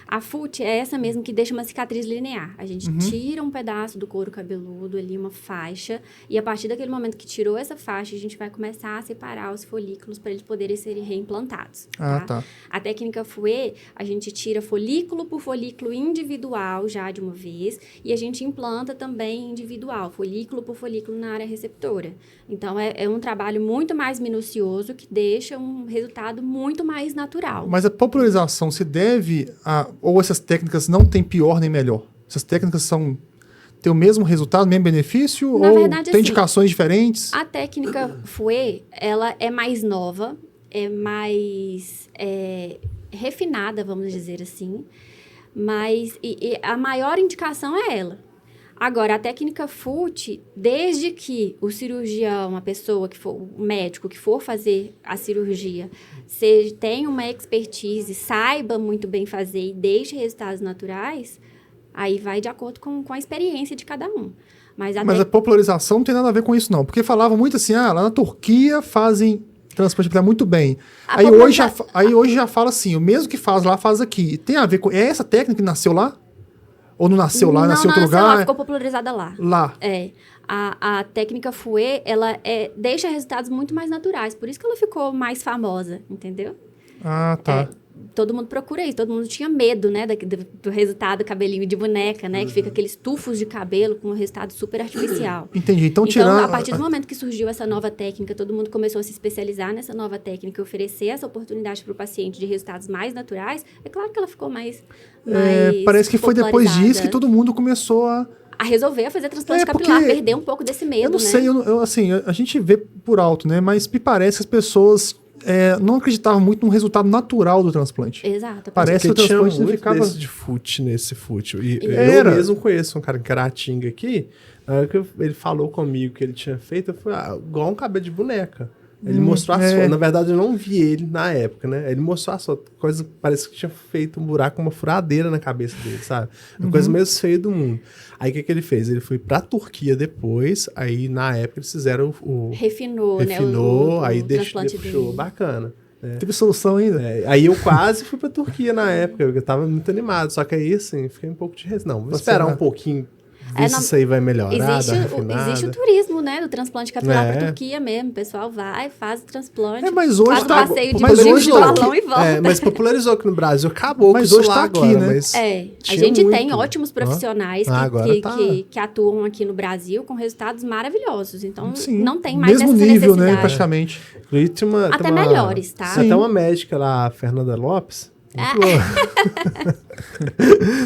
A FUT é essa mesmo que deixa uma cicatriz linear. A gente tira um pedaço do couro cabeludo ali, uma faixa, e a partir daquele momento que tirou essa faixa, a gente vai começar a separar os folículos para eles poderem ser reimplantados. Tá? A técnica FUE, a gente tira folículo por folículo individual já de uma vez, e a gente implanta também individual, folículo por folículo na área receptora. Então, é um trabalho muito mais minucioso que deixa um resultado muito mais natural. Mas a popularização se deve ou essas técnicas não têm pior nem melhor? Essas técnicas têm o mesmo resultado, o mesmo benefício? Na ou verdade, tem assim, indicações diferentes? A técnica FUE, ela é mais nova, é mais refinada, vamos dizer assim, mas a maior indicação é ela. Agora, a técnica FUT, desde que o cirurgião, a pessoa que for, o médico que for fazer a cirurgia, tenha uma expertise, saiba muito bem fazer e deixe resultados naturais, Aí vai de acordo com a experiência de cada um. Mas a popularização não tem nada a ver com isso, não. Porque falavam muito assim, lá na Turquia fazem transplante capilar muito bem. Aí hoje já fala assim, o mesmo que faz lá, faz aqui. Tem a ver com... É essa técnica que nasceu lá? Ou não nasceu lá, nasceu em outro lugar? Lá, ficou popularizada lá. Lá. É. A técnica Fouet, ela deixa resultados muito mais naturais. Por isso que ela ficou mais famosa, entendeu? Ah, tá. Todo mundo procura isso. Todo mundo tinha medo, né? Do resultado cabelinho de boneca, né? Que fica aqueles tufos de cabelo com um resultado super artificial. Entendi. Então, a partir do momento que surgiu essa nova técnica, todo mundo começou a se especializar nessa nova técnica e oferecer essa oportunidade para o paciente de resultados mais naturais. É claro que ela ficou mais parece que foi depois disso que todo mundo começou a resolver fazer transplante capilar, perder um pouco desse medo, eu não sei, assim, a gente vê por alto, né? Mas me parece que as pessoas não acreditavam muito no resultado natural do transplante. Exato. Parece que o transplante não ficava... de fute nesse fute. E eu mesmo conheço um cara em Caratinga aqui, na hora que ele falou comigo que ele tinha feito, eu falei, igual um cabelo de boneca. Ele mostrou a foto. Na verdade, eu não vi ele na época, né? Ele mostrou a foto. Coisa, parece que tinha feito um buraco, uma furadeira na cabeça dele, sabe? Uma coisa meio feia do mundo. Aí, o que ele fez? Ele foi pra Turquia depois. Aí, na época, eles fizeram o... Refinou, né? Aí deixou bacana. Teve solução ainda? Aí eu quase fui pra Turquia na época. Eu tava muito animado. Só que aí, assim, fiquei um pouco de... Não, vou esperar um pouquinho. Ver se isso aí vai melhorar, existe o turismo, né? Do transplante capilar pra Turquia mesmo. O pessoal vai, faz o transplante, mas hoje faz tá, um passeio mas de hoje balão e volta. Mas popularizou aqui no Brasil, acabou mas com hoje isso lá tá agora, aqui, né? Mas a gente tem ótimos profissionais que atuam aqui no Brasil com resultados maravilhosos. Então, não tem mais mesmo essa nível, necessidade. Né? Praticamente. Até melhores, tá? Até uma médica lá, a Fernanda Lopes.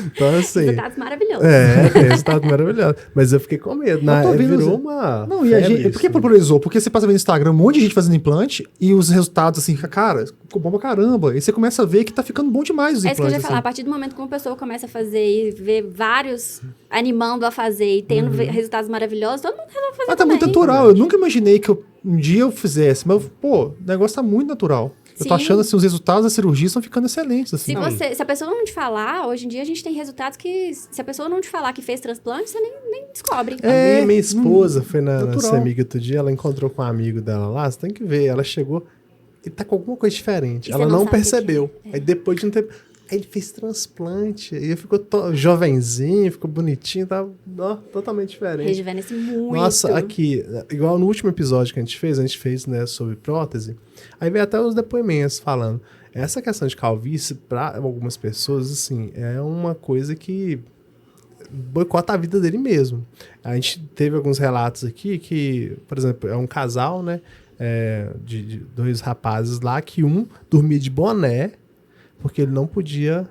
Então, assim. Resultados maravilhosos. Resultado maravilhoso. Mas eu fiquei com medo. Virou uma. Não, e a gente. Por que popularizou? Porque você passa vendo no Instagram um monte de gente fazendo implante e os resultados, assim, cara, ficou bom pra caramba. E você começa a ver que tá ficando bom demais os implantes. É isso que eu ia falar. Assim. A partir do momento que uma pessoa começa a fazer e vê vários animando a fazer e tendo resultados maravilhosos, todo mundo resolve fazer. Tá muito natural. Eu nunca imaginei que um dia eu fizesse, mas, o negócio tá muito natural. Eu tô achando assim, os resultados da cirurgia estão ficando excelentes. Assim. Se a pessoa não te falar, hoje em dia a gente tem resultados que, se a pessoa não te falar que fez transplante, você nem descobre. Minha esposa foi na CEMIG outro dia, ela encontrou com um amigo dela lá, você tem que ver, ela chegou e tá com alguma coisa diferente. Ela não percebeu. Aí depois de um tempo, aí ele fez transplante, e ficou jovenzinho, ficou bonitinho, tava totalmente diferente. Rejuvenesce muito. Nossa, aqui, igual no último episódio que a gente fez, né, sobre prótese, aí veio até os depoimentos falando, essa questão de calvície, para algumas pessoas, assim, é uma coisa que boicota a vida dele mesmo. A gente teve alguns relatos aqui que, por exemplo, é um casal, né, de dois rapazes lá, que um dormia de boné, porque ele não podia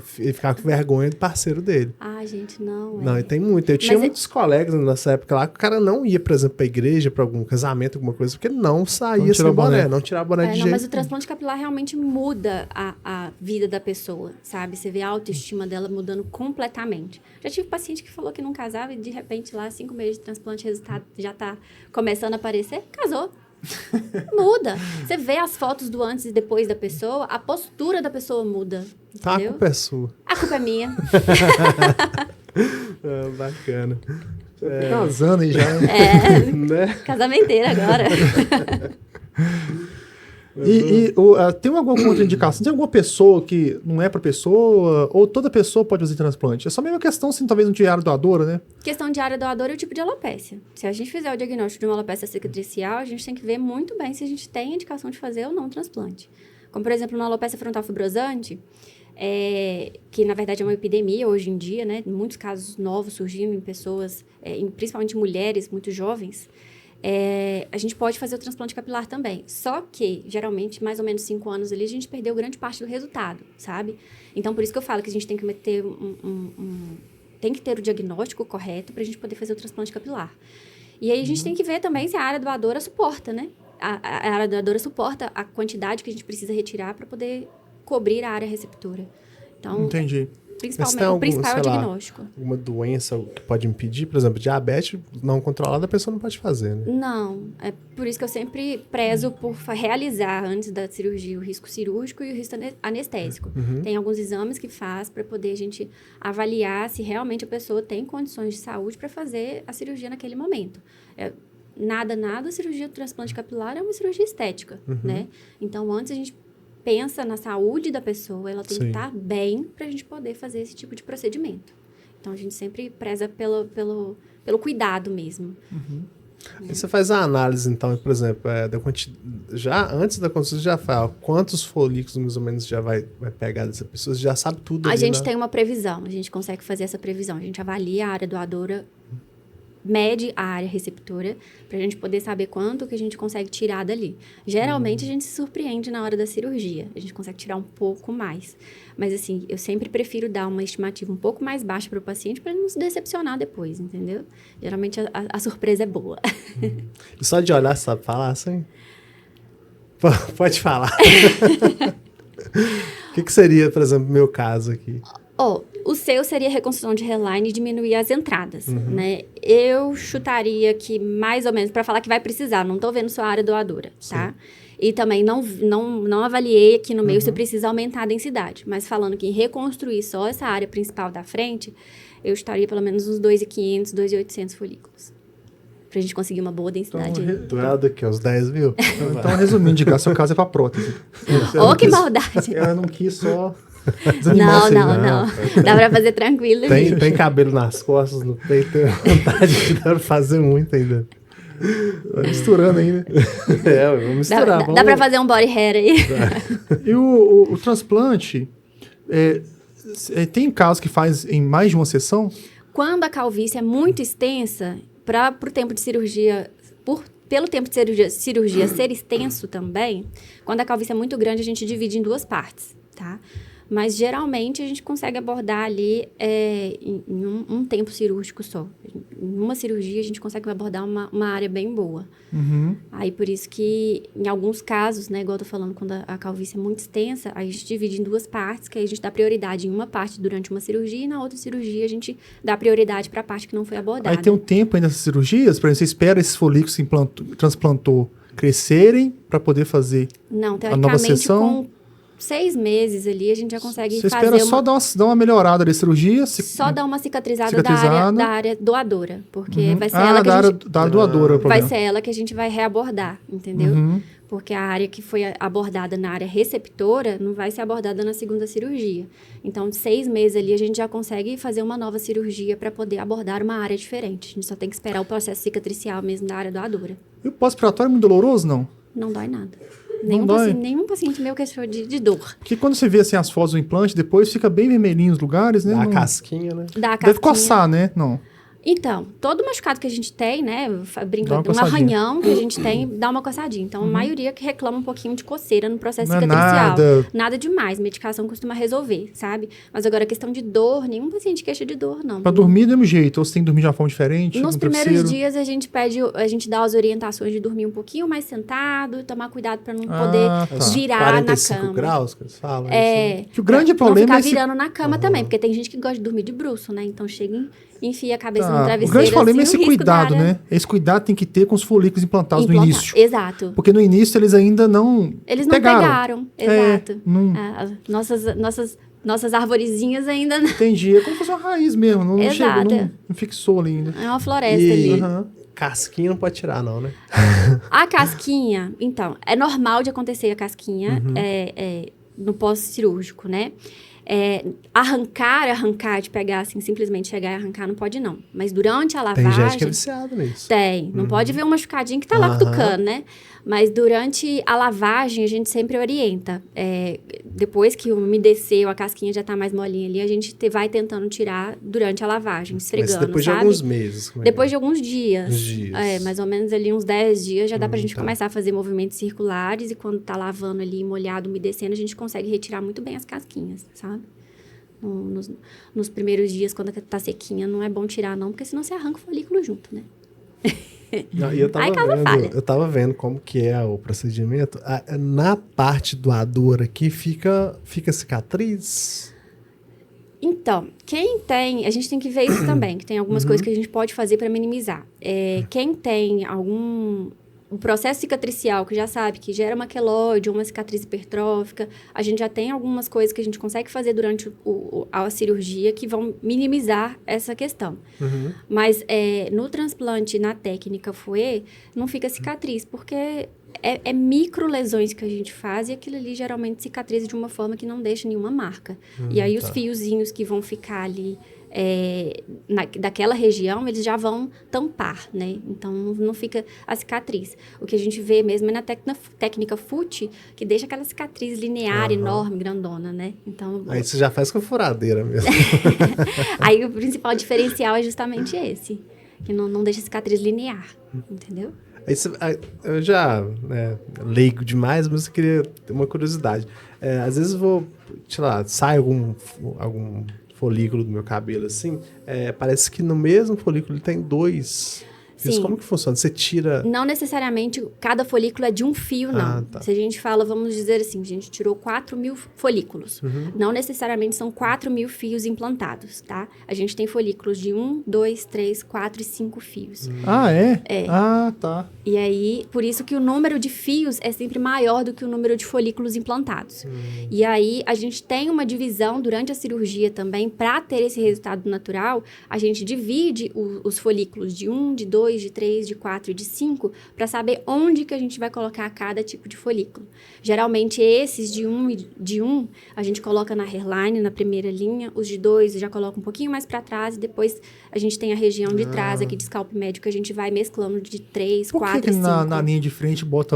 ficar com vergonha do parceiro dele. Gente, não. Não, e tem muito. Eu tinha muitos colegas nessa época lá que o cara não ia, por exemplo, pra igreja, pra algum casamento, alguma coisa, porque não saía sem boné. Não tirava boné de jeito. Mas o transplante capilar realmente muda a vida da pessoa, sabe? Você vê a autoestima dela mudando completamente. Já tive paciente que falou que não casava e de repente lá, 5 meses de transplante, resultado já tá começando a aparecer, casou. Muda. Você vê as fotos do antes e depois da pessoa, a postura da pessoa muda. Tá, a culpa é sua. A culpa é minha. Bacana. Casando aí já. Né? Casamenteira agora. Tem alguma contraindicação? Tem alguma pessoa que não é pra pessoa? Ou toda pessoa pode fazer transplante? É só a mesma questão, assim, talvez, de área doadora, né? Questão de área doadora e o tipo de alopécia. Se a gente fizer o diagnóstico de uma alopécia cicatricial, a gente tem que ver muito bem se a gente tem indicação de fazer ou não transplante. Como, por exemplo, uma alopécia frontal fibrosante, que na verdade é uma epidemia hoje em dia, né? Muitos casos novos surgindo em pessoas, principalmente mulheres muito jovens. A gente pode fazer o transplante capilar também. Só que, geralmente, mais ou menos 5 anos ali, a gente perdeu grande parte do resultado, sabe? Então, por isso que eu falo que a gente tem que ter tem que ter o diagnóstico correto para a gente poder fazer o transplante capilar. E aí a gente tem que ver também se a área doadora suporta, né? A área doadora suporta a quantidade que a gente precisa retirar para poder cobrir a área receptora. Então, entendi. Principalmente, o principal é o diagnóstico. Alguma doença que pode impedir? Por exemplo, diabetes não controlada, a pessoa não pode fazer, né? Não, é por isso que eu sempre prezo por realizar antes da cirurgia o risco cirúrgico e o risco anestésico. Tem alguns exames que faz para poder a gente avaliar se realmente a pessoa tem condições de saúde para fazer a cirurgia naquele momento. Nada, a cirurgia do transplante capilar é uma cirurgia estética, né? Então, antes a gente pensa na saúde da pessoa, ela tem que estar bem para a gente poder fazer esse tipo de procedimento. Então, a gente sempre preza pelo cuidado mesmo. E você faz a análise, então, por exemplo, já antes da consulta, já fala quantos folículos, mais ou menos, já vai pegar dessa pessoa? Você já sabe tudo A ali, gente né? tem uma previsão, a gente consegue fazer essa previsão. A gente avalia a área doadora, mede a área receptora, para a gente poder saber quanto que a gente consegue tirar dali. Geralmente, a gente se surpreende na hora da cirurgia. A gente consegue tirar um pouco mais. Mas, assim, eu sempre prefiro dar uma estimativa um pouco mais baixa para o paciente para ele não se decepcionar depois, entendeu? Geralmente, a surpresa é boa. E só de olhar, você sabe falar assim? Pode falar. O que seria, por exemplo, o meu caso aqui? O seu seria reconstrução de hairline e diminuir as entradas, né? Eu chutaria que mais ou menos, para falar que vai precisar, não tô vendo sua área doadora, tá? E também não avaliei aqui no meio se precisa aumentar a densidade, mas falando que em reconstruir só essa área principal da frente, eu estaria pelo menos uns 2.500, 2.800 folículos. Pra gente conseguir uma boa densidade. Doado aqui, uns 10 mil. Então, resumindo, de caso, seu caso é pra prótese. Que maldade! Ela não quis só... Não. Dá pra fazer tranquilo. Tem cabelo nas costas, no peito, tem vontade de dar pra fazer muito ainda. Vai misturando aí, né? Vamos misturar. Dá pra fazer um body hair aí. E o transplante, tem casos que faz em mais de uma sessão? Quando a calvície é muito extensa, pro tempo de cirurgia, pelo tempo de cirurgia ser extenso também, quando a calvície é muito grande, a gente divide em 2 partes, tá? Mas, geralmente, a gente consegue abordar ali em um tempo cirúrgico só. Em uma cirurgia, a gente consegue abordar uma área bem boa. Aí, por isso que, em alguns casos, né, igual eu tô falando, quando a calvície é muito extensa, a gente divide em 2 partes, que aí a gente dá prioridade em uma parte durante uma cirurgia e na outra cirurgia a gente dá prioridade para a parte que não foi abordada. Aí tem um tempo ainda nessas cirurgias? Por exemplo, você espera esses folículos que transplantou crescerem para poder fazer Não, a nova sessão? Com 6 meses ali, a gente já consegue Você fazer espera só dar uma melhorada da cirurgia? Só dar uma cicatrizada da área doadora, porque vai ser ela que da a área gente... doadora. Vai ser ela que a gente vai reabordar, entendeu? Porque a área que foi abordada na área receptora não vai ser abordada na segunda cirurgia. Então, 6 meses ali, a gente já consegue fazer uma nova cirurgia para poder abordar uma área diferente. A gente só tem que esperar o processo cicatricial mesmo da área doadora. E o pós-operatório é muito doloroso, não? Não dói nada. dói? Nenhum paciente meu queixou de dor. Porque quando você vê assim, as fotos do implante, depois fica bem vermelhinho os lugares, né? Dá a Não- casquinha, né? Dá a Deve casquinha. coçar, né? Não. Então, todo machucado que a gente tem, né, Dá uma brincando, um coçadinha. arranhão que a gente tem, dá uma coçadinha. Então, a maioria que reclama um pouquinho de coceira no processo Não é cicatricial. nada. Nada demais, medicação costuma resolver, sabe? Mas agora, a questão de dor, nenhum paciente queixa de dor, não. Pra dormir do mesmo jeito, ou você tem que dormir de uma forma diferente? Nos no primeiros travesseiro? dias, a gente dá as orientações de dormir um pouquinho mais sentado, tomar cuidado para não poder tá. virar 45 na cama. graus que eles falam. É. Que o grande pra problema não é ficar esse- virando na cama também, porque tem gente que gosta de dormir de bruço, né? Então chega e enfia a cabeça no Tá. travesseiro. O grande problema é assim, esse o risco da cuidado, área né? Esse cuidado tem que ter com os folículos implantados no implantar. início. Exato. Porque no início eles ainda não Eles não pegaram. Exato. não Nossas arvorezinhas ainda não. entendi. É como se fosse uma raiz mesmo. Não Exato. chegou, não fixou ali ainda. É uma floresta E- ali. Aham. Casquinha não pode tirar, não, né? A casquinha, então, é normal de acontecer a casquinha no pós-cirúrgico, né? Arrancar, de pegar assim, simplesmente chegar e arrancar, não pode não. Mas durante a Tem lavagem... gente que é viciada nisso. Tem. Não pode ver um machucadinho que tá lá cutucando, né? Mas durante a lavagem, a gente sempre orienta. Depois que umedeceu, a casquinha já tá mais molinha ali, a gente vai tentando tirar durante a lavagem, esfregando, Mas depois sabe? de alguns meses. como é que Depois de alguns dias. Uns dias. Mais ou menos ali uns 10 dias, já dá pra gente tá. começar a fazer movimentos circulares. E quando tá lavando ali, molhado, umedecendo, a gente consegue retirar muito bem as casquinhas, sabe? Nos primeiros dias, quando tá sequinha, não é bom tirar não, porque senão você arranca o folículo junto, né? Não, e eu tava Aí causa vendo, falha. eu tava vendo como que é o procedimento. Na parte doadora aqui fica cicatriz. Então, a gente tem que ver isso também, que tem algumas coisas que a gente pode fazer para minimizar. Quem tem um processo cicatricial, que já sabe que gera uma queloide ou uma cicatriz hipertrófica, a gente já tem algumas coisas que a gente consegue fazer durante a cirurgia que vão minimizar essa questão. Mas no transplante, na técnica FUE, não fica cicatriz, porque é micro lesões que a gente faz e aquilo ali geralmente cicatriza de uma forma que não deixa nenhuma marca. E aí os fiozinhos que vão ficar ali daquela região, eles já vão tampar, né? Então, não fica a cicatriz. O que a gente vê mesmo é na técnica FUT, que deixa aquela cicatriz linear, enorme, grandona, né? Então, aí você já faz com a furadeira mesmo. Aí o principal diferencial é justamente esse, que não deixa cicatriz linear, entendeu? Eu já leigo demais, mas eu queria ter uma curiosidade. Às vezes eu vou, sei lá, sai algum folículo do meu cabelo, assim, parece que no mesmo folículo ele tem 2 fios. Sim. Como que funciona? Você tira... Não necessariamente cada folículo é de um fio, não. Tá. Se a gente fala, vamos dizer assim, a gente tirou 4.000 folículos. Não necessariamente são 4.000 fios implantados, tá? A gente tem folículos de 1, 2, 3, 4 e 5 fios. Ah, é? É. Ah, tá. E aí, por isso que o número de fios é sempre maior do que o número de folículos implantados. E aí, a gente tem uma divisão durante a cirurgia também, para ter esse resultado natural, a gente divide os folículos de 1, de 2, de 3, de 4 e de 5, para saber onde que a gente vai colocar cada tipo de folículo. Geralmente, esses de 1, a gente coloca na hairline, na primeira linha, os de 2 já coloca um pouquinho mais para trás, e depois a gente tem a região de trás aqui de scalp médio, que a gente vai mesclando de 3, 4 Por que na linha de frente bota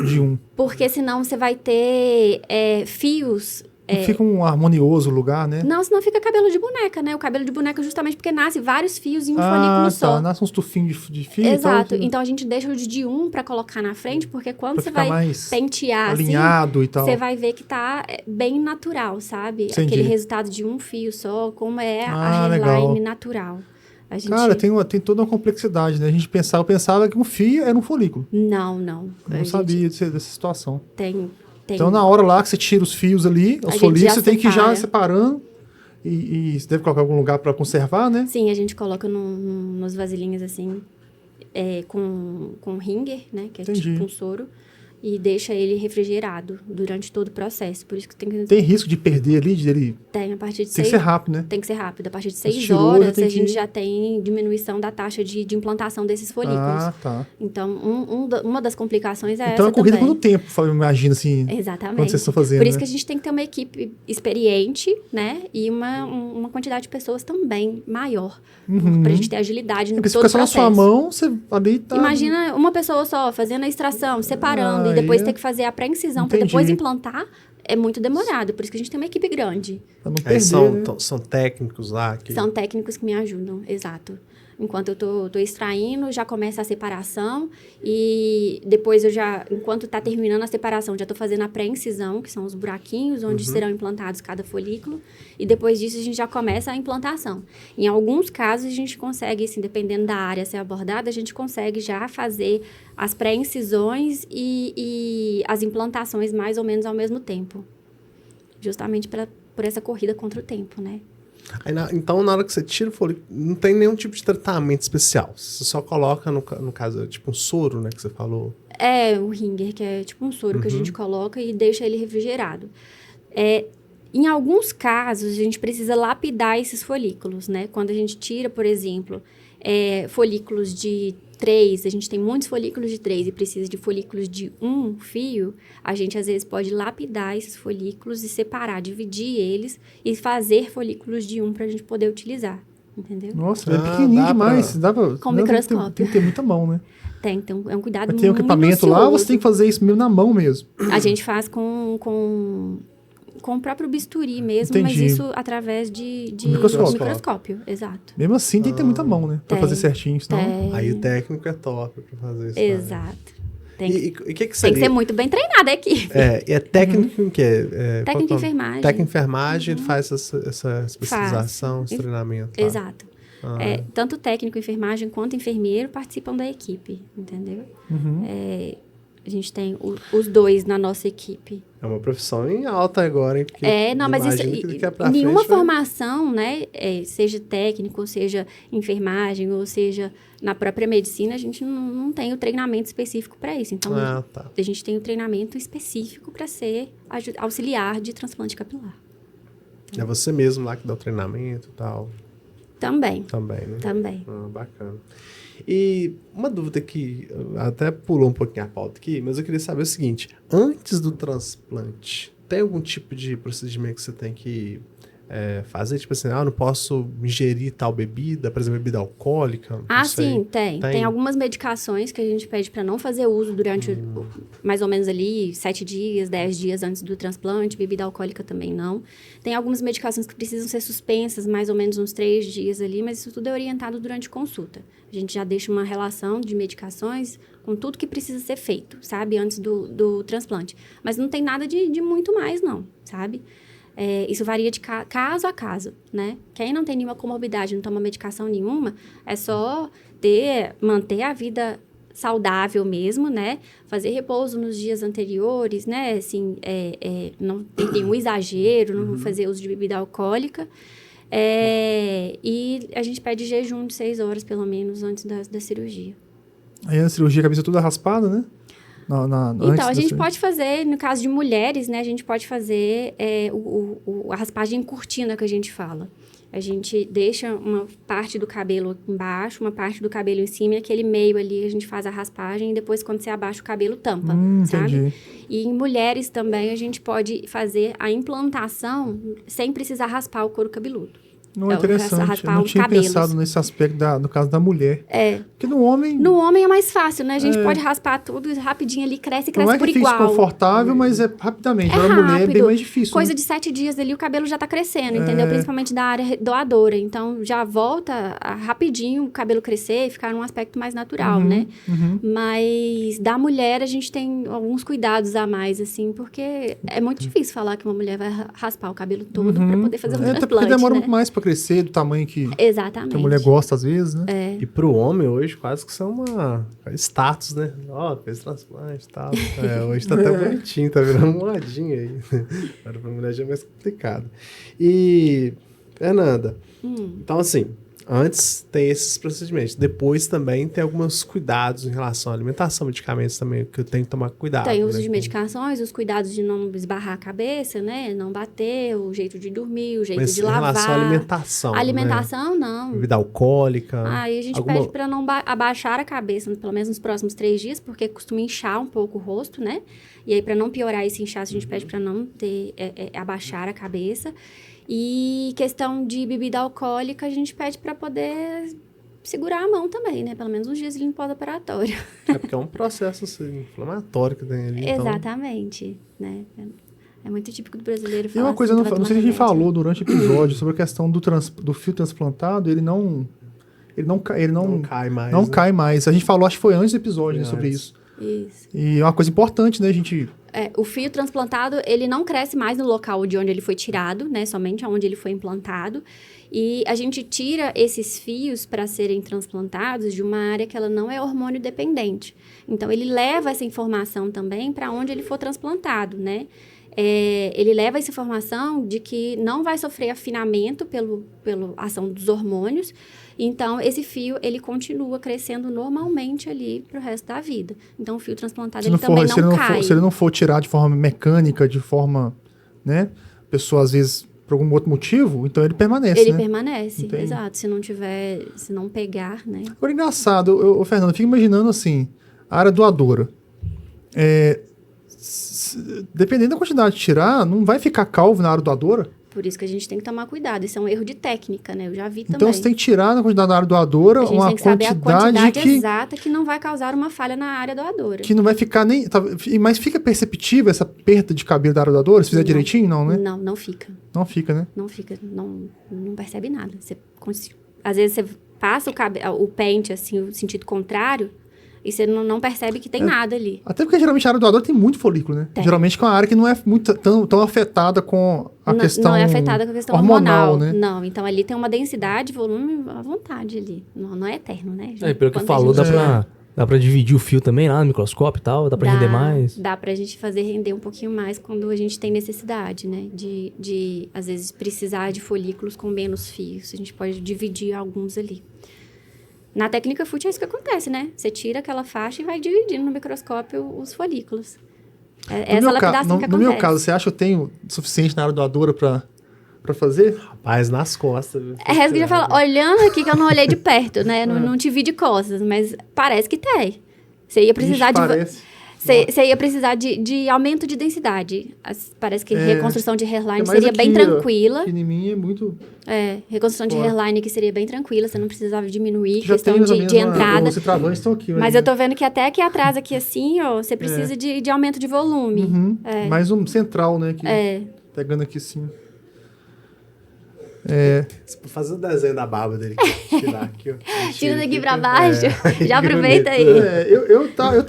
de 1? Porque senão você vai ter fios... Não fica um harmonioso o lugar, né? Não, senão fica cabelo de boneca, né? O cabelo de boneca justamente porque nasce vários fios em um folículo só. Nasce uns tufinhos de fio. Exato. Então a gente deixa o de 1 para colocar na frente, porque quando você vai pentear alinhado assim, e tal, você vai ver que tá bem natural, sabe? Entendi. Aquele resultado de um fio só, como é a hairline legal. natural. A gente... Cara, tem toda uma complexidade, né? Eu pensava que um fio era um folículo. Não. Eu não sabia dessa situação. Tem. Então, na hora lá que você tira os fios ali, os folículos, você tem que ir já separando. E você deve colocar em algum lugar para conservar, né? Sim, a gente coloca nos vasilhinhas assim, com ringer, né? Que é tipo um soro. E deixa ele refrigerado durante todo o processo. Por isso que tem risco de perder ali, Tem, a partir de tem que ser rápido, né? Tem que ser rápido. A partir de 6 tirou, horas, a gente já tem diminuição da taxa de implantação desses folículos. Ah, tá. Então, uma das complicações é essa então, é corrida também. pelo tempo, imagina assim. Exatamente. Quando vocês estão fazendo, Por isso né? que a gente tem que ter uma equipe experiente, né? E uma quantidade de pessoas também maior. Pra gente ter agilidade no Porque se todo o ficar só na processo. sua mão, você ali tá... Imagina uma pessoa só fazendo a extração, separando, e depois ter que fazer a pré-incisão para depois implantar. É muito demorado, por isso que a gente tem uma equipe grande. Pra não perder, são técnicos lá? São técnicos que me ajudam, exato. Enquanto eu tô extraindo, já começa a separação e depois enquanto tá terminando a separação, já tô fazendo a pré-incisão, que são os buraquinhos onde serão implantados cada folículo, e depois disso a gente já começa a implantação. Em alguns casos a gente consegue, assim, dependendo da área a ser abordada, a gente consegue já fazer as pré-incisões e as implantações mais ou menos ao mesmo tempo. Justamente por essa corrida contra o tempo, né? Então, na hora que você tira o folículo, não tem nenhum tipo de tratamento especial. Você só coloca, no caso, tipo um soro, né, que você falou. O ringer, que é tipo um soro que a gente coloca e deixa ele refrigerado. Em alguns casos, a gente precisa lapidar esses folículos, né? Quando a gente tira, por exemplo, folículos de 3, a gente tem muitos folículos de 3 e precisa de folículos de 1 fio, a gente às vezes pode lapidar esses folículos e separar, dividir eles e fazer folículos de 1 para a gente poder utilizar, entendeu? Nossa, é pequenininho demais. Com microscópio. Tem que ter muita mão, né? Então é um cuidado muito tem um equipamento lá, você tem que fazer isso mesmo na mão mesmo. A gente faz com o próprio bisturi mesmo, Entendi. Mas isso através de microscópio, exato. Mesmo assim, tem que ter muita mão, né? Pra fazer certinho, senão... Aí o técnico é top pra fazer isso. Exato. E que seria? Tem que ser muito bem treinado a equipe. É técnico em quê? Técnico em enfermagem. Técnico em enfermagem, ele faz essa especialização, esse treinamento. Tá? Exato. Tanto técnico em enfermagem quanto enfermeiro participam da equipe, entendeu? A gente tem os dois na nossa equipe. É uma profissão em alta agora, hein? Porque Não, mas isso, imagino que daqui pra nenhuma frente vai- formação, né, seja técnico, ou seja enfermagem, ou seja na própria medicina, a gente não tem o treinamento específico para isso. Então, tá. a gente tem o treinamento específico para ser auxiliar de transplante capilar. É você mesmo lá que dá o treinamento e tal. Também, Também, né? também. Bacana. E uma dúvida que até pulou um pouquinho a pauta aqui, mas eu queria saber o seguinte: antes do transplante, tem algum tipo de procedimento que você tem que fazer? Tipo assim, eu não posso ingerir tal bebida, por exemplo, bebida alcoólica? não sei. Sim, tem. Tem algumas medicações que a gente pede para não fazer uso durante mais ou menos ali 7 dias, 10 dias antes do transplante. Bebida alcoólica também não. Tem algumas medicações que precisam ser suspensas mais ou menos uns 3 dias ali, mas isso tudo é orientado durante consulta. A gente já deixa uma relação de medicações com tudo que precisa ser feito, sabe? Antes do transplante. Mas não tem nada de muito mais, não, sabe? Isso varia de caso a caso, né? Quem não tem nenhuma comorbidade, não toma medicação nenhuma, é só manter a vida saudável mesmo, né? Fazer repouso nos dias anteriores, né? Assim, não ter nenhum exagero, não fazer uso de bebida alcoólica. E a gente pede jejum de 6 horas, pelo menos, antes da cirurgia. Aí a cirurgia, a cabeça toda raspada, né? Então, a gente pode fazer, no caso de mulheres, né? A gente pode fazer a raspagem cortina, que a gente fala. A gente deixa uma parte do cabelo embaixo, uma parte do cabelo em cima, e aquele meio ali a gente faz a raspagem, e depois, quando você abaixa o cabelo, tampa, sabe? Entendi. E em mulheres também, a gente pode fazer a implantação sem precisar raspar o couro cabeludo. Não é interessante. Eu raspar não os tinha cabelos. pensado nesse aspecto no caso da mulher. Porque no homem... No homem é mais fácil, né? A gente pode raspar tudo rapidinho ali, cresce não é por que fica igual. desconfortável, mas é rapidamente. Agora, a mulher é bem rápido. mais difícil. Coisa né? de 7 dias ali, o cabelo já tá crescendo, entendeu? Principalmente da área doadora. Então, já volta rapidinho o cabelo crescer e ficar num aspecto mais natural, né? Mas da mulher, a gente tem alguns cuidados a mais, assim, porque é muito difícil falar que uma mulher vai raspar o cabelo todo pra poder fazer um Até transplante, porque demora né? muito mais pra crescer, do tamanho que Exatamente. a mulher gosta, às vezes, né? E pro homem hoje quase que são uma status, né? Ó, fez transplante e tal. Hoje tá até bonitinho, tá virando modinha aí. Agora pra mulher já é mais complicado. E, Fernanda, então assim, antes tem esses procedimentos. Depois também tem alguns cuidados em relação à alimentação, medicamentos também, que eu tenho que tomar cuidado. Tem o uso né? de medicações, os cuidados de não esbarrar a cabeça, né? Não bater, o jeito de dormir, o jeito Mas de em lavar. relação à alimentação. A alimentação, não. Né? Bebida alcoólica. Aí a gente pede para não abaixar a cabeça, pelo menos nos próximos 3 dias, porque costuma inchar um pouco o rosto, né? E aí, para não piorar esse inchaço, a gente pede para não abaixar a cabeça. E questão de bebida alcoólica, a gente pede para poder segurar a mão também, né? Pelo menos uns dias ali no pós-operatório. Porque é um processo assim, inflamatório que tem ali. Exatamente, né? É muito típico do brasileiro E falar uma coisa, assim, não vai sei se a tomar gente remédio. falou durante o episódio sobre a questão do fio transplantado, ele não Não cai mais. não né? cai mais. A gente falou, acho que foi antes do episódio, né, Foi sobre antes. isso. Isso. E é uma coisa importante, né, a gente... O fio transplantado, ele não cresce mais no local de onde ele foi tirado, né? Somente onde ele foi implantado. E a gente tira esses fios para serem transplantados de uma área que ela não é hormônio dependente. Então, ele leva essa informação também para onde ele for transplantado, né? Ele leva essa informação de que não vai sofrer afinamento pela ação dos hormônios. Então, esse fio, ele continua crescendo normalmente ali pro resto da vida. Então, o fio transplantado, ele também não cai. Se ele não for tirar de forma mecânica, de forma, né, a pessoa às vezes por algum outro motivo, então ele permanece, Ele né? permanece, Entendi. exato. Se não pegar, né? Agora, engraçado, Fernando, eu fico imaginando assim, a área doadora. Dependendo da quantidade de tirar, não vai ficar calvo na área doadora? Por isso que a gente tem que tomar cuidado. Isso é um erro de técnica, né? Eu já vi Então também. você tem que tirar na quantidade da área doadora A gente uma tem que saber a quantidade quantidade exata que não vai causar uma falha na área doadora. que não vai ficar nem... Mas fica perceptível essa perda de cabelo da área doadora? Se fizer Não. direitinho, não, né? Não, não fica. Não fica, né? Não fica, não percebe nada. Às vezes você passa o pente, assim, o sentido contrário, e você não percebe que tem nada ali. Até porque geralmente a área doadora tem muito folículo, né? Tem. Geralmente é uma área que não é muito, tão afetada com a questão Não é afetada com a questão hormonal, hormonal, né? Não, então ali tem uma densidade, volume à vontade ali. Não é eterno, né? Pelo que Quando a falou, gente- dá pra Dá pra dividir o fio também lá no microscópio e tal? Dá pra render mais? Dá pra gente fazer render um pouquinho mais quando a gente tem necessidade, né? De às vezes, precisar de folículos com menos fios. A gente pode dividir alguns ali. Na técnica FUT é isso que acontece, né? Você tira aquela faixa e vai dividindo no microscópio os folículos. É essa lapidação que acontece. No meu caso, você acha que eu tenho suficiente na área doadora pra fazer? Rapaz, nas costas. Viu? É isso que eu já falo, olhando aqui que eu não olhei de perto, né? Não te vi de costas, mas parece que tem. Você ia precisar Você ia precisar de aumento de densidade. Parece que reconstrução de hairline seria bem tranquila. Aqui em mim é muito... reconstrução de hairline que seria bem tranquila, você não precisava diminuir, já questão de entrada. Os travões estão aqui. Mas eu tô vendo que até aqui atrás, aqui assim, ó, você precisa de aumento de volume. Uhum. Mais um central, né? Aqui, pegando aqui assim. Fazer o desenho da barba dele. Tirar aqui, ó. Tira daqui pra baixo. Já aproveita aí. Eu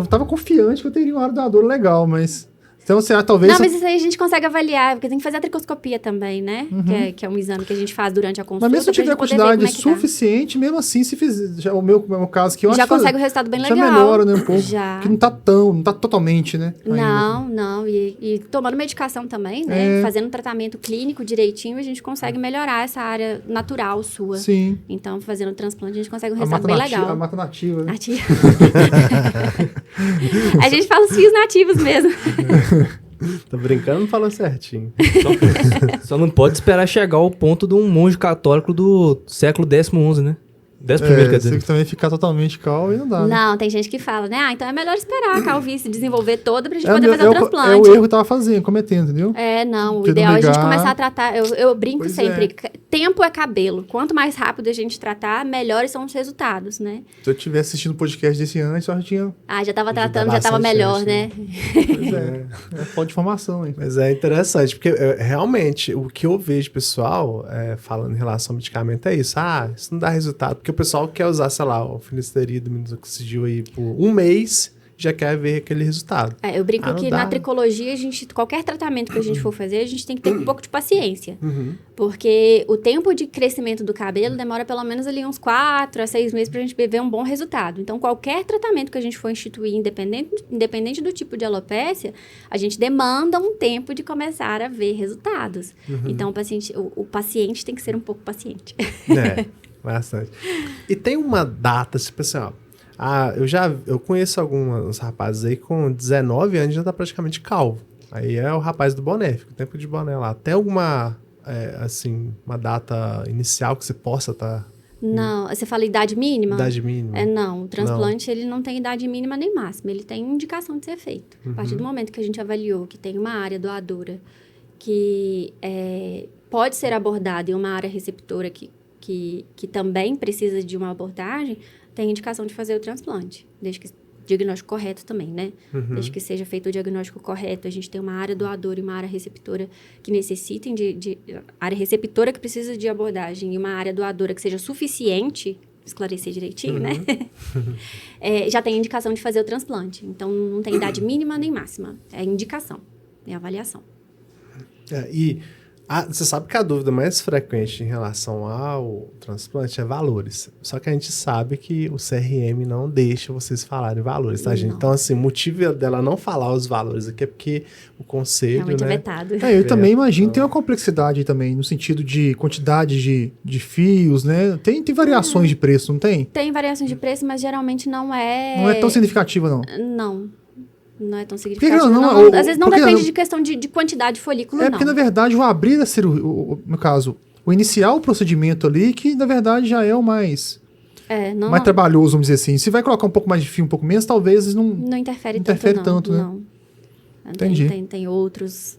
tava confiante que eu teria uma área doadora legal, mas... Então, talvez... Não, mas isso aí a gente consegue avaliar, porque tem que fazer a tricoscopia também, né? Que é um exame que a gente faz durante a consulta. Mas mesmo se eu tiver a quantidade suficiente, mesmo assim, se fizer o meu caso aqui, eu já acho consegue o resultado bem legal. Já melhora, né, um pouco. Já. Que não tá totalmente, né? Não. E tomando medicação também, né? Fazendo um tratamento clínico direitinho, a gente consegue melhorar essa área natural sua. Sim. Então, fazendo transplante, a gente consegue um resultado bem legal. A mata nativa, né? A gente fala os fios nativos mesmo. Tô brincando, não falou certinho. Só não pode esperar chegar ao ponto de um monge católico do século XI, né? 11º, quer dizer. Você também ficar totalmente calmo e não dá, né? Não, tem gente que fala, né? Então é melhor esperar a calvície desenvolver toda pra gente poder fazer o transplante. É o erro que eu tava cometendo, entendeu? Não. O ideal é a gente começar a tratar... Eu brinco sempre. Tempo é cabelo. Quanto mais rápido a gente tratar, melhores são os resultados, né? Se eu tivesse assistindo o podcast desse ano, eu já tinha... já tava tratando, já tava melhor, né? Pois é falta de informação, hein? Mas é interessante, porque realmente o que eu vejo, pessoal, falando em relação ao medicamento é isso. Isso não dá resultado, porque o pessoal quer usar, sei lá, o finasterida, o minoxidil aí por um mês, já quer ver aquele resultado. Eu brinco que na tricologia, qualquer tratamento que a gente for fazer, a gente tem que ter um pouco de paciência. Porque o tempo de crescimento do cabelo demora pelo menos ali uns 4 a 6 meses pra gente ver um bom resultado. Então, qualquer tratamento que a gente for instituir, independente do tipo de alopécia, a gente demanda um tempo de começar a ver resultados. Então, o paciente tem que ser um pouco paciente. Bastante. E tem uma data, tipo assim, eu conheço alguns rapazes aí com 19 anos já tá praticamente calvo. Aí é o rapaz do boné, fica o tempo de boné lá. Tem alguma, uma data inicial que você possa estar... Não, você fala idade mínima? Idade mínima. Não, o transplante ele não tem idade mínima nem máxima, ele tem indicação de ser feito. A partir do momento que a gente avaliou que tem uma área doadora que pode ser abordada em uma área receptora que também precisa de uma abordagem, tem indicação de fazer o transplante, desde que diagnóstico correto também, né? Desde que seja feito o diagnóstico correto, a gente tem uma área doadora e uma área receptora que necessitem de área receptora que precisa de abordagem e uma área doadora que seja suficiente, esclarecer direitinho, né? Já tem indicação de fazer o transplante. Então, não tem idade mínima nem máxima. É indicação, é avaliação. Você sabe que a dúvida mais frequente em relação ao transplante é valores. Só que a gente sabe que o CRM não deixa vocês falarem valores, tá, gente? Então, assim, o motivo dela não falar os valores aqui é porque o conselho, realmente né? É vetado. Eu também imagino que tem uma complexidade também, no sentido de quantidade de fios, né? Tem variações de preço, não tem? Tem variações de preço, mas geralmente não é... Não é tão significativa, não? Não é tão significativo. Às vezes não depende de questão de quantidade de folículo, não. Porque, na verdade, o abrir a cirurgia, no caso, o iniciar o procedimento ali, que, na verdade, já é o mais trabalhoso, vamos dizer assim. Se vai colocar um pouco mais de fio, um pouco menos, talvez não interfere tanto, né? Não. Entendi. Tem outros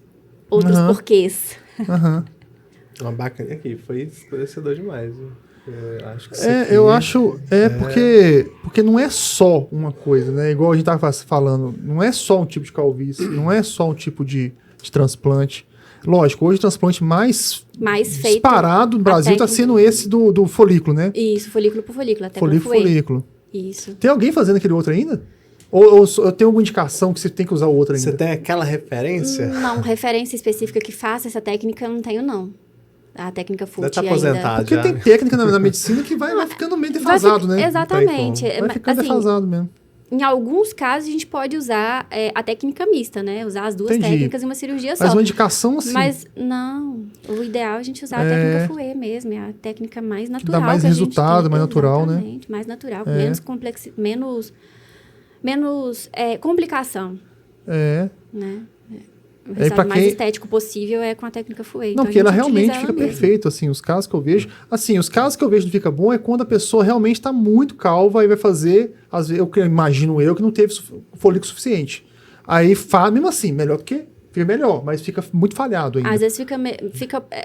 porquês. Uma bacana aqui, foi esclarecedor demais, viu? Porque não é só uma coisa, né? Igual a gente estava falando, não é só um tipo de calvície, não é só um tipo de transplante. Lógico, hoje o transplante mais feito disparado no Brasil está sendo esse do folículo, né? Isso, folículo por folículo, até folículo. Isso. Tem alguém fazendo aquele outro ainda? Ou tem alguma indicação que você tem que usar o outro ainda? Você tem aquela referência? Não, referência específica que faça essa técnica eu não tenho, não. A técnica Deve FUT estar ainda... aposentado Porque já. tem técnica na medicina que vai ficando meio defasado, né? Exatamente. Vai ficando Assim, defasado mesmo. em alguns casos, a gente pode usar a técnica mista, né? Usar as duas Entendi. técnicas em uma cirurgia só. Mas uma indicação assim, Mas, não. O ideal é a gente usar a técnica FUE mesmo. É a técnica mais natural. dá mais que a gente resultado, tem. mais natural, né? Exatamente, mais natural. Menos complicação, né? O pra resultado mais quem- estético possível é com a técnica FUE. não, Então, porque a ela gente realmente utiliza fica ela mesmo. perfeito, assim, os casos que eu vejo. Assim, os casos que eu vejo não fica bom é quando a pessoa realmente está muito calva e vai fazer, às vezes, imagino eu, que não teve folículo suficiente. Aí, mesmo assim, melhor do que... Fica melhor, mas fica muito falhado ainda. Às vezes fica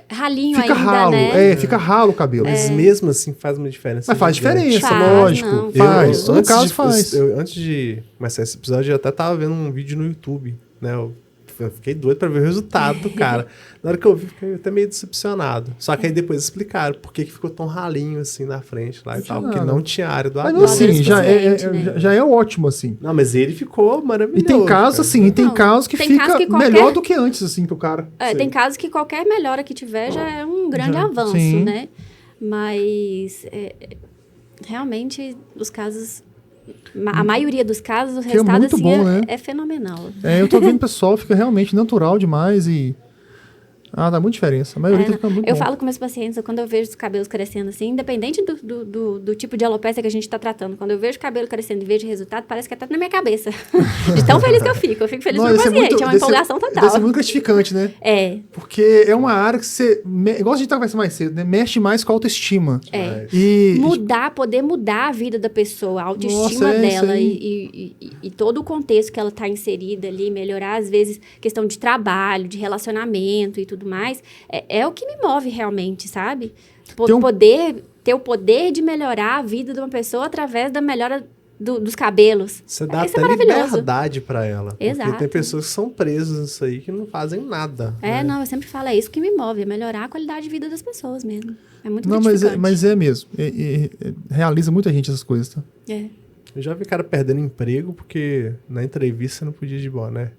ralinho Fica ainda, ralo, né? fica ralo o cabelo. Mas mesmo assim faz uma diferença. Mas faz gigante. diferença, Faz, lógico. não, Faz. faz. No caso, faz. Antes de começar esse episódio, eu até tava vendo um vídeo no YouTube, né? Eu fiquei doido pra ver o resultado do cara. Na hora que eu vi, fiquei até meio decepcionado. Só que aí depois explicaram por que ficou tão ralinho assim na frente lá e tal. Porque não tinha área do Mas abdômen. assim, já suficiente, né? já é ótimo, assim. Não, mas ele ficou maravilhoso. E tem casos, cara. assim, tem Não, casos que tem fica casos que qualquer- melhor do que antes, assim, pro cara. Tem casos que qualquer melhora que tiver já é um grande avanço, sim. né? Mas realmente os casos, a maioria dos casos, o Que é resultado muito assim bom, né? é fenomenal. Eu tô vendo o pessoal, fica realmente natural demais e... dá muita diferença. A maioria fica muito Eu bom. falo com meus pacientes, quando eu vejo os cabelos crescendo assim, independente do tipo de alopecia que a gente está tratando, quando eu vejo o cabelo crescendo e vejo o resultado, parece que é até na minha cabeça. De tão feliz que eu fico. Eu fico feliz pelo paciente, é uma empolgação total. Deve ser muito gratificante, né? É. Porque é uma área que você... Igual a gente tá conversando mais cedo, né? Mexe mais com a autoestima. E... Poder mudar a vida da pessoa, a autoestima Nossa, dela isso e todo o contexto que ela está inserida ali, melhorar, às vezes, questão de trabalho, de relacionamento e tudo mais, é o que me move realmente, sabe? Ter o poder de melhorar a vida de uma pessoa através da melhora dos cabelos. Você dá Isso até é maravilhoso. liberdade pra ela. Exato. Porque tem pessoas que são presas nisso aí que não fazem nada. né? Não, eu sempre falo, é isso que me move, é melhorar a qualidade de vida das pessoas mesmo. É muito Não, gratificante. mas é mesmo. Realiza muita gente essas coisas, tá? Eu já vi cara perdendo emprego porque na entrevista você não podia ir de boné.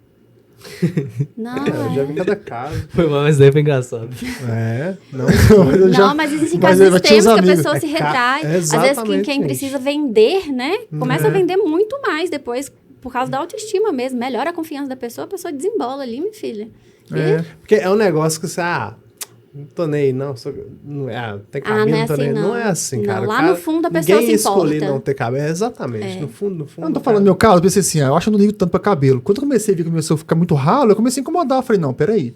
Não, Eu já vi cada caso. Foi mal, mas daí foi engraçado. Não. Eu já- Não, mas existem mas casos eu tinha extremos uns que a amigos. pessoa se retrai. Às vezes Exatamente, quem gente. precisa vender, né? Começa a vender muito mais depois, por causa da autoestima mesmo. Melhora a confiança da pessoa, a pessoa desembola ali, minha filha. Porque é um negócio que você, não tô nem aí, não. Tem cabelo, não é não tô assim, nem aí. não. Não é assim, Não, cara. lá O cara- no fundo a pessoa ninguém se ia escolher importa. não ter cabelo. Exatamente. No fundo, Eu não tô cara, falando do meu caso, eu pensei assim, eu acho que eu não ligo tanto pra cabelo. Quando eu comecei a ver que começou a ficar muito ralo, eu comecei a incomodar. Eu falei, não, peraí.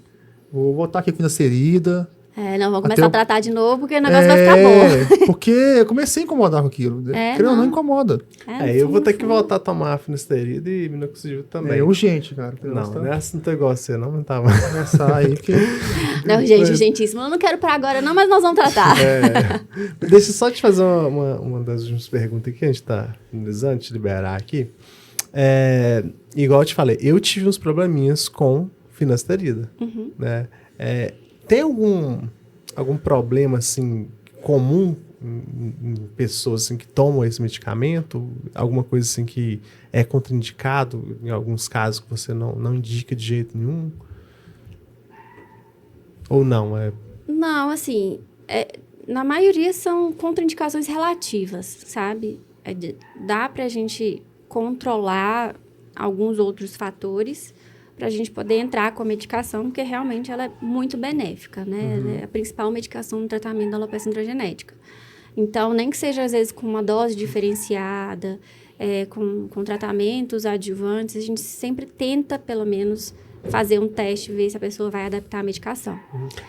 Vou voltar aqui com essa ferida. Não, vamos Até começar eu- a tratar de novo, porque o negócio vai ficar bom. Porque eu comecei a incomodar com aquilo. Querendo ou não incomoda. eu vou ter que voltar a tomar finasterida e minoxidil também. É urgente, cara. Não é assim, não tô igual você, não, mas tava. Começar aí, porque... Não, gente, gentíssimo. Eu não quero pra agora, não, mas nós vamos tratar. Deixa eu só te fazer uma das últimas perguntas que a gente tá finalizando, te liberar aqui. Igual eu te falei, eu tive uns probleminhas com finasterida, né? Tem algum problema, assim, comum em pessoas assim, que tomam esse medicamento? Alguma coisa assim que é contraindicado em alguns casos que você não indica de jeito nenhum? Ou não? Não, assim, na maioria são contraindicações relativas, sabe? Dá pra gente controlar alguns outros fatores para a gente poder entrar com a medicação, porque realmente ela é muito benéfica, né? Ela é a principal medicação no tratamento da alopecia androgenética. Então, nem que seja, às vezes, com uma dose diferenciada, com tratamentos adjuvantes, a gente sempre tenta, pelo menos, fazer um teste, ver se a pessoa vai adaptar a medicação.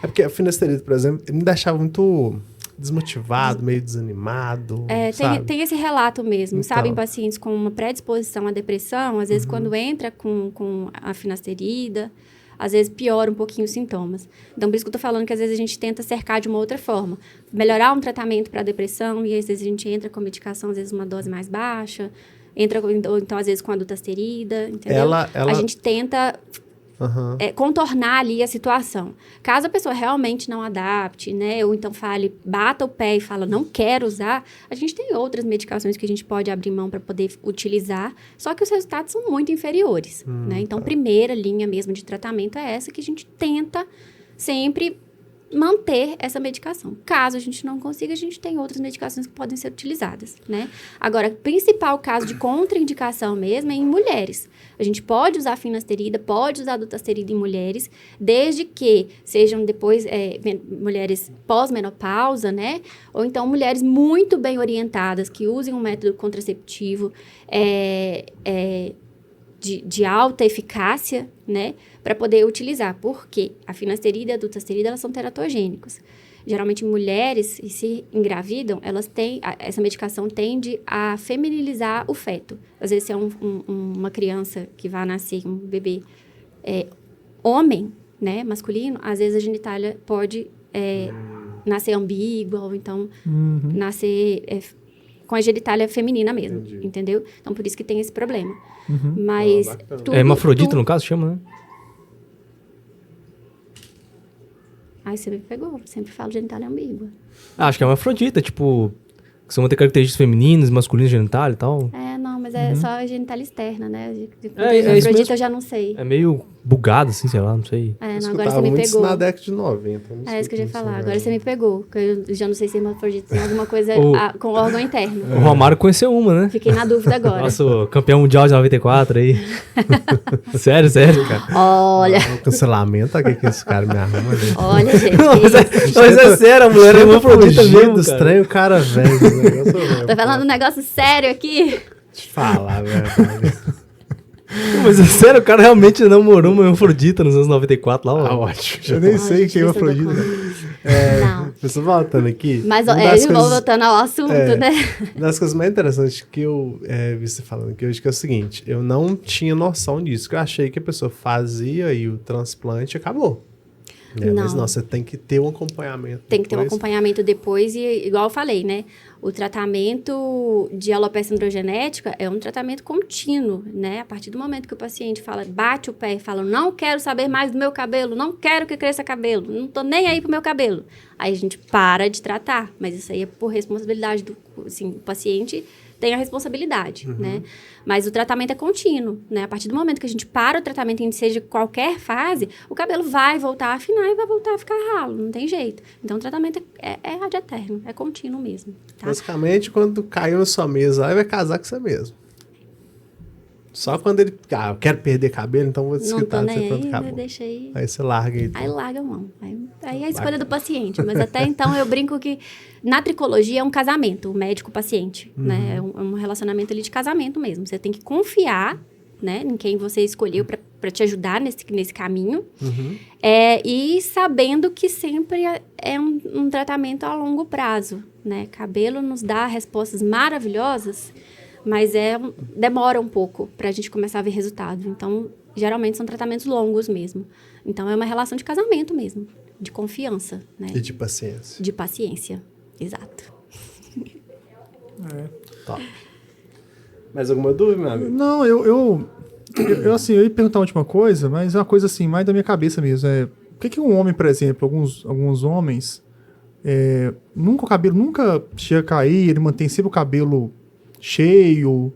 É porque a finasterida, por exemplo, me deixava muito desmotivado, meio desanimado, sabe? Tem esse relato mesmo, Então. sabe? Em pacientes com uma predisposição à depressão, às vezes quando entra com a finasterida, às vezes piora um pouquinho os sintomas. Então, por isso que eu tô falando que às vezes a gente tenta cercar de uma outra forma. Melhorar um tratamento para depressão, e às vezes a gente entra com a medicação, às vezes uma dose mais baixa, ou então às vezes com a dutasterida, entendeu? A gente tenta contornar ali a situação. Caso a pessoa realmente não adapte, né, ou então bata o pé e fala, não quero usar, a gente tem outras medicações que a gente pode abrir mão para poder utilizar, só que os resultados são muito inferiores, né? Então, primeira linha mesmo de tratamento é essa que a gente tenta sempre manter essa medicação. Caso a gente não consiga, a gente tem outras medicações que podem ser utilizadas, né? Agora, o principal caso de contraindicação mesmo é em mulheres. A gente pode usar finasterida, pode usar dutasterida em mulheres, desde que sejam depois mulheres pós-menopausa, né? Ou então mulheres muito bem orientadas, que usem um método contraceptivo de alta eficácia, né? Para poder utilizar. Porque a finasterida e a dutasterida, elas são teratogênicos. Geralmente, mulheres, se engravidam, essa medicação tende a feminilizar o feto. Às vezes, se é uma criança que vai nascer, um bebê homem, né, masculino, às vezes a genitália pode nascer ambígua, ou então nascer com a genitália feminina mesmo, entendeu? Então, por isso que tem esse problema. Mas é hermafrodita, no caso, chama, né? Ai, você me pegou. Sempre falo genitália ambígua. Acho que é hermafrodita, tipo... Que são ter características femininas, masculinas, genital e tal. Não, mas é só a genitália externa, né? Hermafrodita eu já não sei. É meio bugado, assim, sei lá, não sei. Não, agora você me pegou. Na década de 90. É isso que eu ia falar. Agora você me pegou. Eu já não sei se hermafrodita tem alguma coisa com órgão interno. O Romário conheceu uma, né? Fiquei na dúvida agora. Nosso campeão mundial de 94 aí. sério, cara. Olha. O cancelamento, o que esse cara me arruma, gente? Olha, gente. Mas é sério, a mulher é hermafrodita mesmo, do estranho, cara, velho. Tô falando um negócio sério aqui. Te falar, velho. Mas é sério, o cara realmente namorou uma hermafrodita nos anos 94 lá, ó. Ótimo. Eu nem sei quem é hermafrodita. Não. Pessoal, voltando aqui. Mas voltando ao assunto, né? Uma das coisas mais interessantes que eu vi você falando aqui hoje, que é o seguinte, eu não tinha noção disso, que eu achei que a pessoa fazia aí o transplante e acabou. Mas não, você tem que ter um acompanhamento. Tem que ter um acompanhamento depois, e igual eu falei, né? O tratamento de alopecia androgenética é um tratamento contínuo, né? A partir do momento que o paciente bate o pé e fala, não quero saber mais do meu cabelo, não quero que cresça cabelo, não tô nem aí pro meu cabelo. Aí a gente para de tratar, mas isso aí é por responsabilidade do paciente, tem a responsabilidade, né? Mas o tratamento é contínuo, né? A partir do momento que a gente para o tratamento, em seja qualquer fase, o cabelo vai voltar a afinar e vai voltar a ficar ralo, não tem jeito. Então, o tratamento é ad eterno, é contínuo mesmo, tá? Basicamente, quando caiu na sua mesa, aí vai casar com você mesmo. Só quando ele... eu quero perder cabelo, então vou desquitar de você quanto acabou. Deixa aí. Aí você larga ele. Aí larga a mão. Aí é a escolha do paciente. Mas até então eu brinco que na tricologia é um casamento, o médico-paciente. Né? É um relacionamento ali de casamento mesmo. Você tem que confiar, né, em quem você escolheu para te ajudar nesse caminho. E sabendo que sempre é um tratamento a longo prazo. Né? Cabelo nos dá respostas maravilhosas, mas demora um pouco para a gente começar a ver resultado. Então, geralmente são tratamentos longos mesmo. Então, é uma relação de casamento mesmo, de confiança, né? E de paciência. De paciência, exato. Top. Mais alguma dúvida, meu amigo? Não, eu ia perguntar uma última coisa, mas é uma coisa assim, mais da minha cabeça mesmo. Por que um homem, por exemplo, alguns homens, o cabelo nunca chega a cair, ele mantém sempre o cabelo cheio?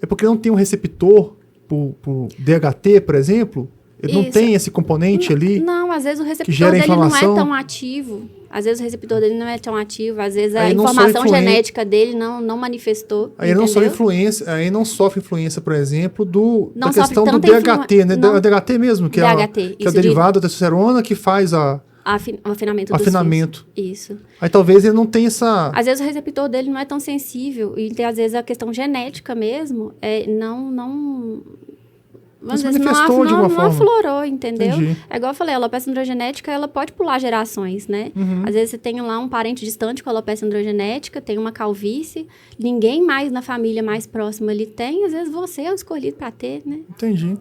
É porque não tem um receptor pro DHT, por exemplo? Ele não tem esse componente ali? Não, às vezes o receptor gera dele não é inflamação? tão ativo. Às vezes o receptor dele não é tão ativo. Às vezes a informação genética dele não manifestou. Aí não sofre influência, por exemplo, da questão do tanta DHT, né? O DHT mesmo, que DHT, é o derivado da testosterona que faz o afinamento. Isso. Aí talvez ele não tenha essa... Às vezes o receptor dele não é tão sensível. E às vezes a questão genética mesmo às vezes não aflorou, entendeu? Entendi. É igual eu falei, a alopecia androgenética, ela pode pular gerações, né? Às vezes você tem lá um parente distante com a alopecia androgenética, tem uma calvície, ninguém mais na família mais próxima ali tem, às vezes você é o escolhido pra ter, né? Entendi.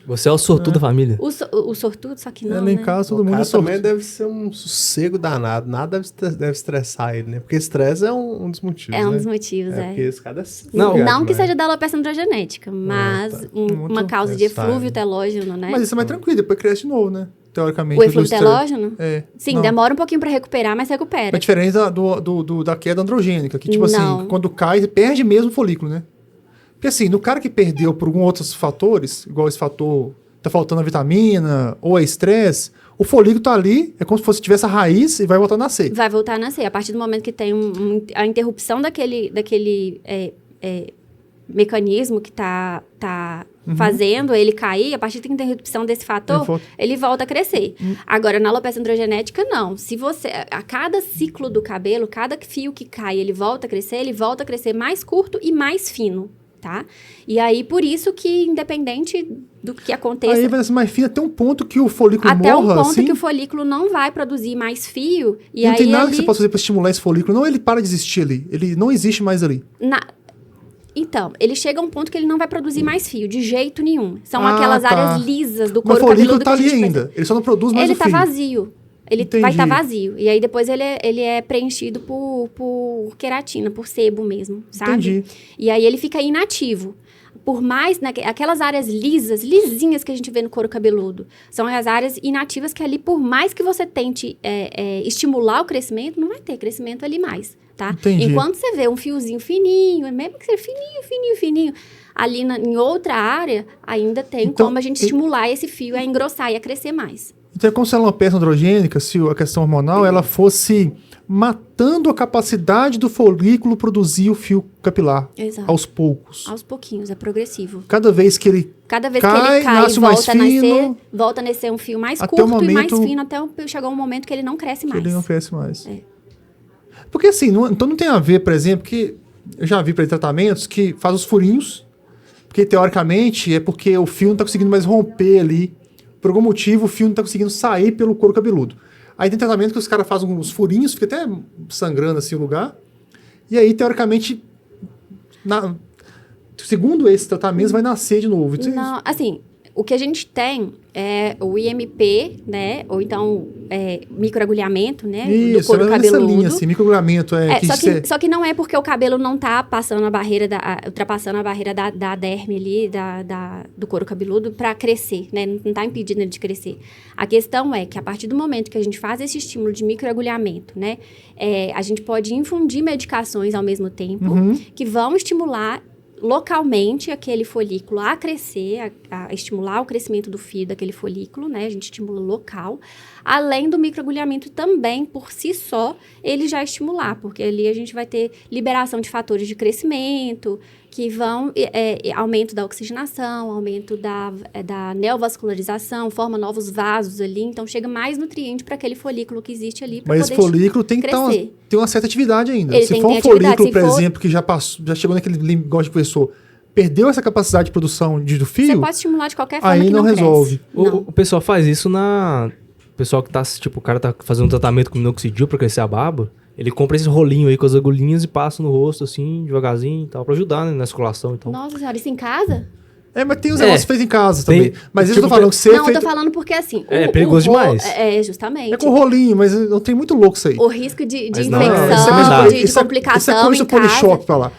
Você é o sortudo da família. O sortudo, só que não, Em né? casa todo O mundo é cara sortudo. também deve ser um sossego danado. Nada deve estressar ele, né? Porque estresse é um dos motivos, É um né? dos motivos, Porque esse cara Não que seja da alopecia androgenética, mas uma causa de necessário. eflúvio telógeno, né? Mas isso é mais tranquilo, depois cresce de novo, né? Teoricamente. O eflúvio telógeno? Sim, Não. demora um pouquinho pra recuperar, mas recupera. É diferente da queda androgênica, que tipo Não. assim, quando cai, perde mesmo o folículo, né? Porque assim, no cara que perdeu por alguns outros fatores, igual esse fator, tá faltando a vitamina, ou é estresse, o folículo tá ali, é como se fosse tivesse a raiz e vai voltar a nascer. Vai voltar a nascer. A partir do momento que tem a interrupção daquele mecanismo que tá fazendo ele cair, a partir da interrupção desse fator, ele volta a crescer. Agora, na alopecia androgenética, não. Se você, a cada ciclo do cabelo, cada fio que cai, ele volta a crescer mais curto e mais fino, tá? E aí, por isso que, independente do que aconteça... Aí vai ser mais fino até um ponto que o folículo até morra, um ponto assim, que o folículo não vai produzir mais fio, e não aí tem nada ele... que você possa fazer pra estimular esse folículo. Não, ele para de existir ali. Ele não existe mais ali. Então, ele chega a um ponto que ele não vai produzir mais fio, de jeito nenhum. São Ah, aquelas tá. áreas lisas do Mas couro o folículo cabeludo tá que a ali gente ainda. Ele só não produz mais Ele o tá fio. vazio. Ele Entendi. vai estar vazio. E aí depois ele é preenchido por queratina, por sebo mesmo, sabe? Entendi. E aí ele fica inativo. Por mais, aquelas áreas lisinhas que a gente vê no couro cabeludo, são as áreas inativas que ali, por mais que você tente estimular o crescimento, não vai ter crescimento ali mais, tá? Entendi. Enquanto você vê um fiozinho fininho, mesmo que seja fininho, ali em outra área, ainda tem Então, como a gente estimular esse fio a engrossar e a crescer mais. Então é como se a alopecia androgênica, se a questão hormonal, ela fosse matando a capacidade do folículo produzir o fio capilar. Exato. Aos poucos. Aos pouquinhos, é progressivo. Cada vez que ele Cada vez cai, que ele cai, nasce mais fino, volta a nascer um fio mais até curto o e mais momento fino, até chegar um momento que ele não cresce que mais. ele não cresce mais. É. Porque assim, então não tem a ver, por exemplo, que eu já vi para tratamentos que faz os furinhos, porque teoricamente é porque o fio não está conseguindo mais romper ali. Por algum motivo, o fio não está conseguindo sair pelo couro cabeludo. Aí tem tratamento que os caras fazem uns furinhos, fica até sangrando assim o lugar. E aí, teoricamente, segundo esses tratamentos, vai nascer de novo. Não, assim, o que a gente tem é o IMP, né? Ou então microagulhamento, né? Do couro nessa cabeludo. linha, assim, microagulhamento. Só que não é porque o cabelo não tá passando ultrapassando a barreira da derme ali, do couro cabeludo para crescer, né? Não tá impedindo ele de crescer. A questão é que a partir do momento que a gente faz esse estímulo de microagulhamento, né? A gente pode infundir medicações ao mesmo tempo que vão estimular localmente aquele folículo a crescer, a estimular o crescimento do fio daquele folículo, né? A gente estimula local. Além do microagulhamento também, por si só, ele já estimular, porque ali a gente vai ter liberação de fatores de crescimento, que vão, aumento da oxigenação, aumento da neovascularização, forma novos vasos ali, então chega mais nutriente para aquele folículo que existe ali para poder crescer. Mas esse folículo tem que ter uma certa atividade ainda. Ele se tem for que um ter atividade, folículo, por se for- exemplo, que já chegou naquele limite, igual a gente conversou, perdeu essa capacidade de produção do fio, Você pode estimular de qualquer forma aí que não resolve. cresce. Não. O pessoal faz isso o pessoal que tá, tipo, o cara tá fazendo um tratamento com minoxidil pra crescer a barba, ele compra esse rolinho aí com as agulhinhas e passa no rosto, assim, devagarzinho e tal, pra ajudar, né, na circulação e tal. Nossa senhora, isso em casa? Mas tem os negócios feitos em casa também. Tem, Mas isso tipo, eu tô falando que você Não, eu tô falando porque assim... perigoso demais. Justamente. é com rolinho, mas não tem muito louco isso aí. O risco de Mas não, infecção, isso é verdade. de complicação Isso é coisa em do Polishop casa. pra lá.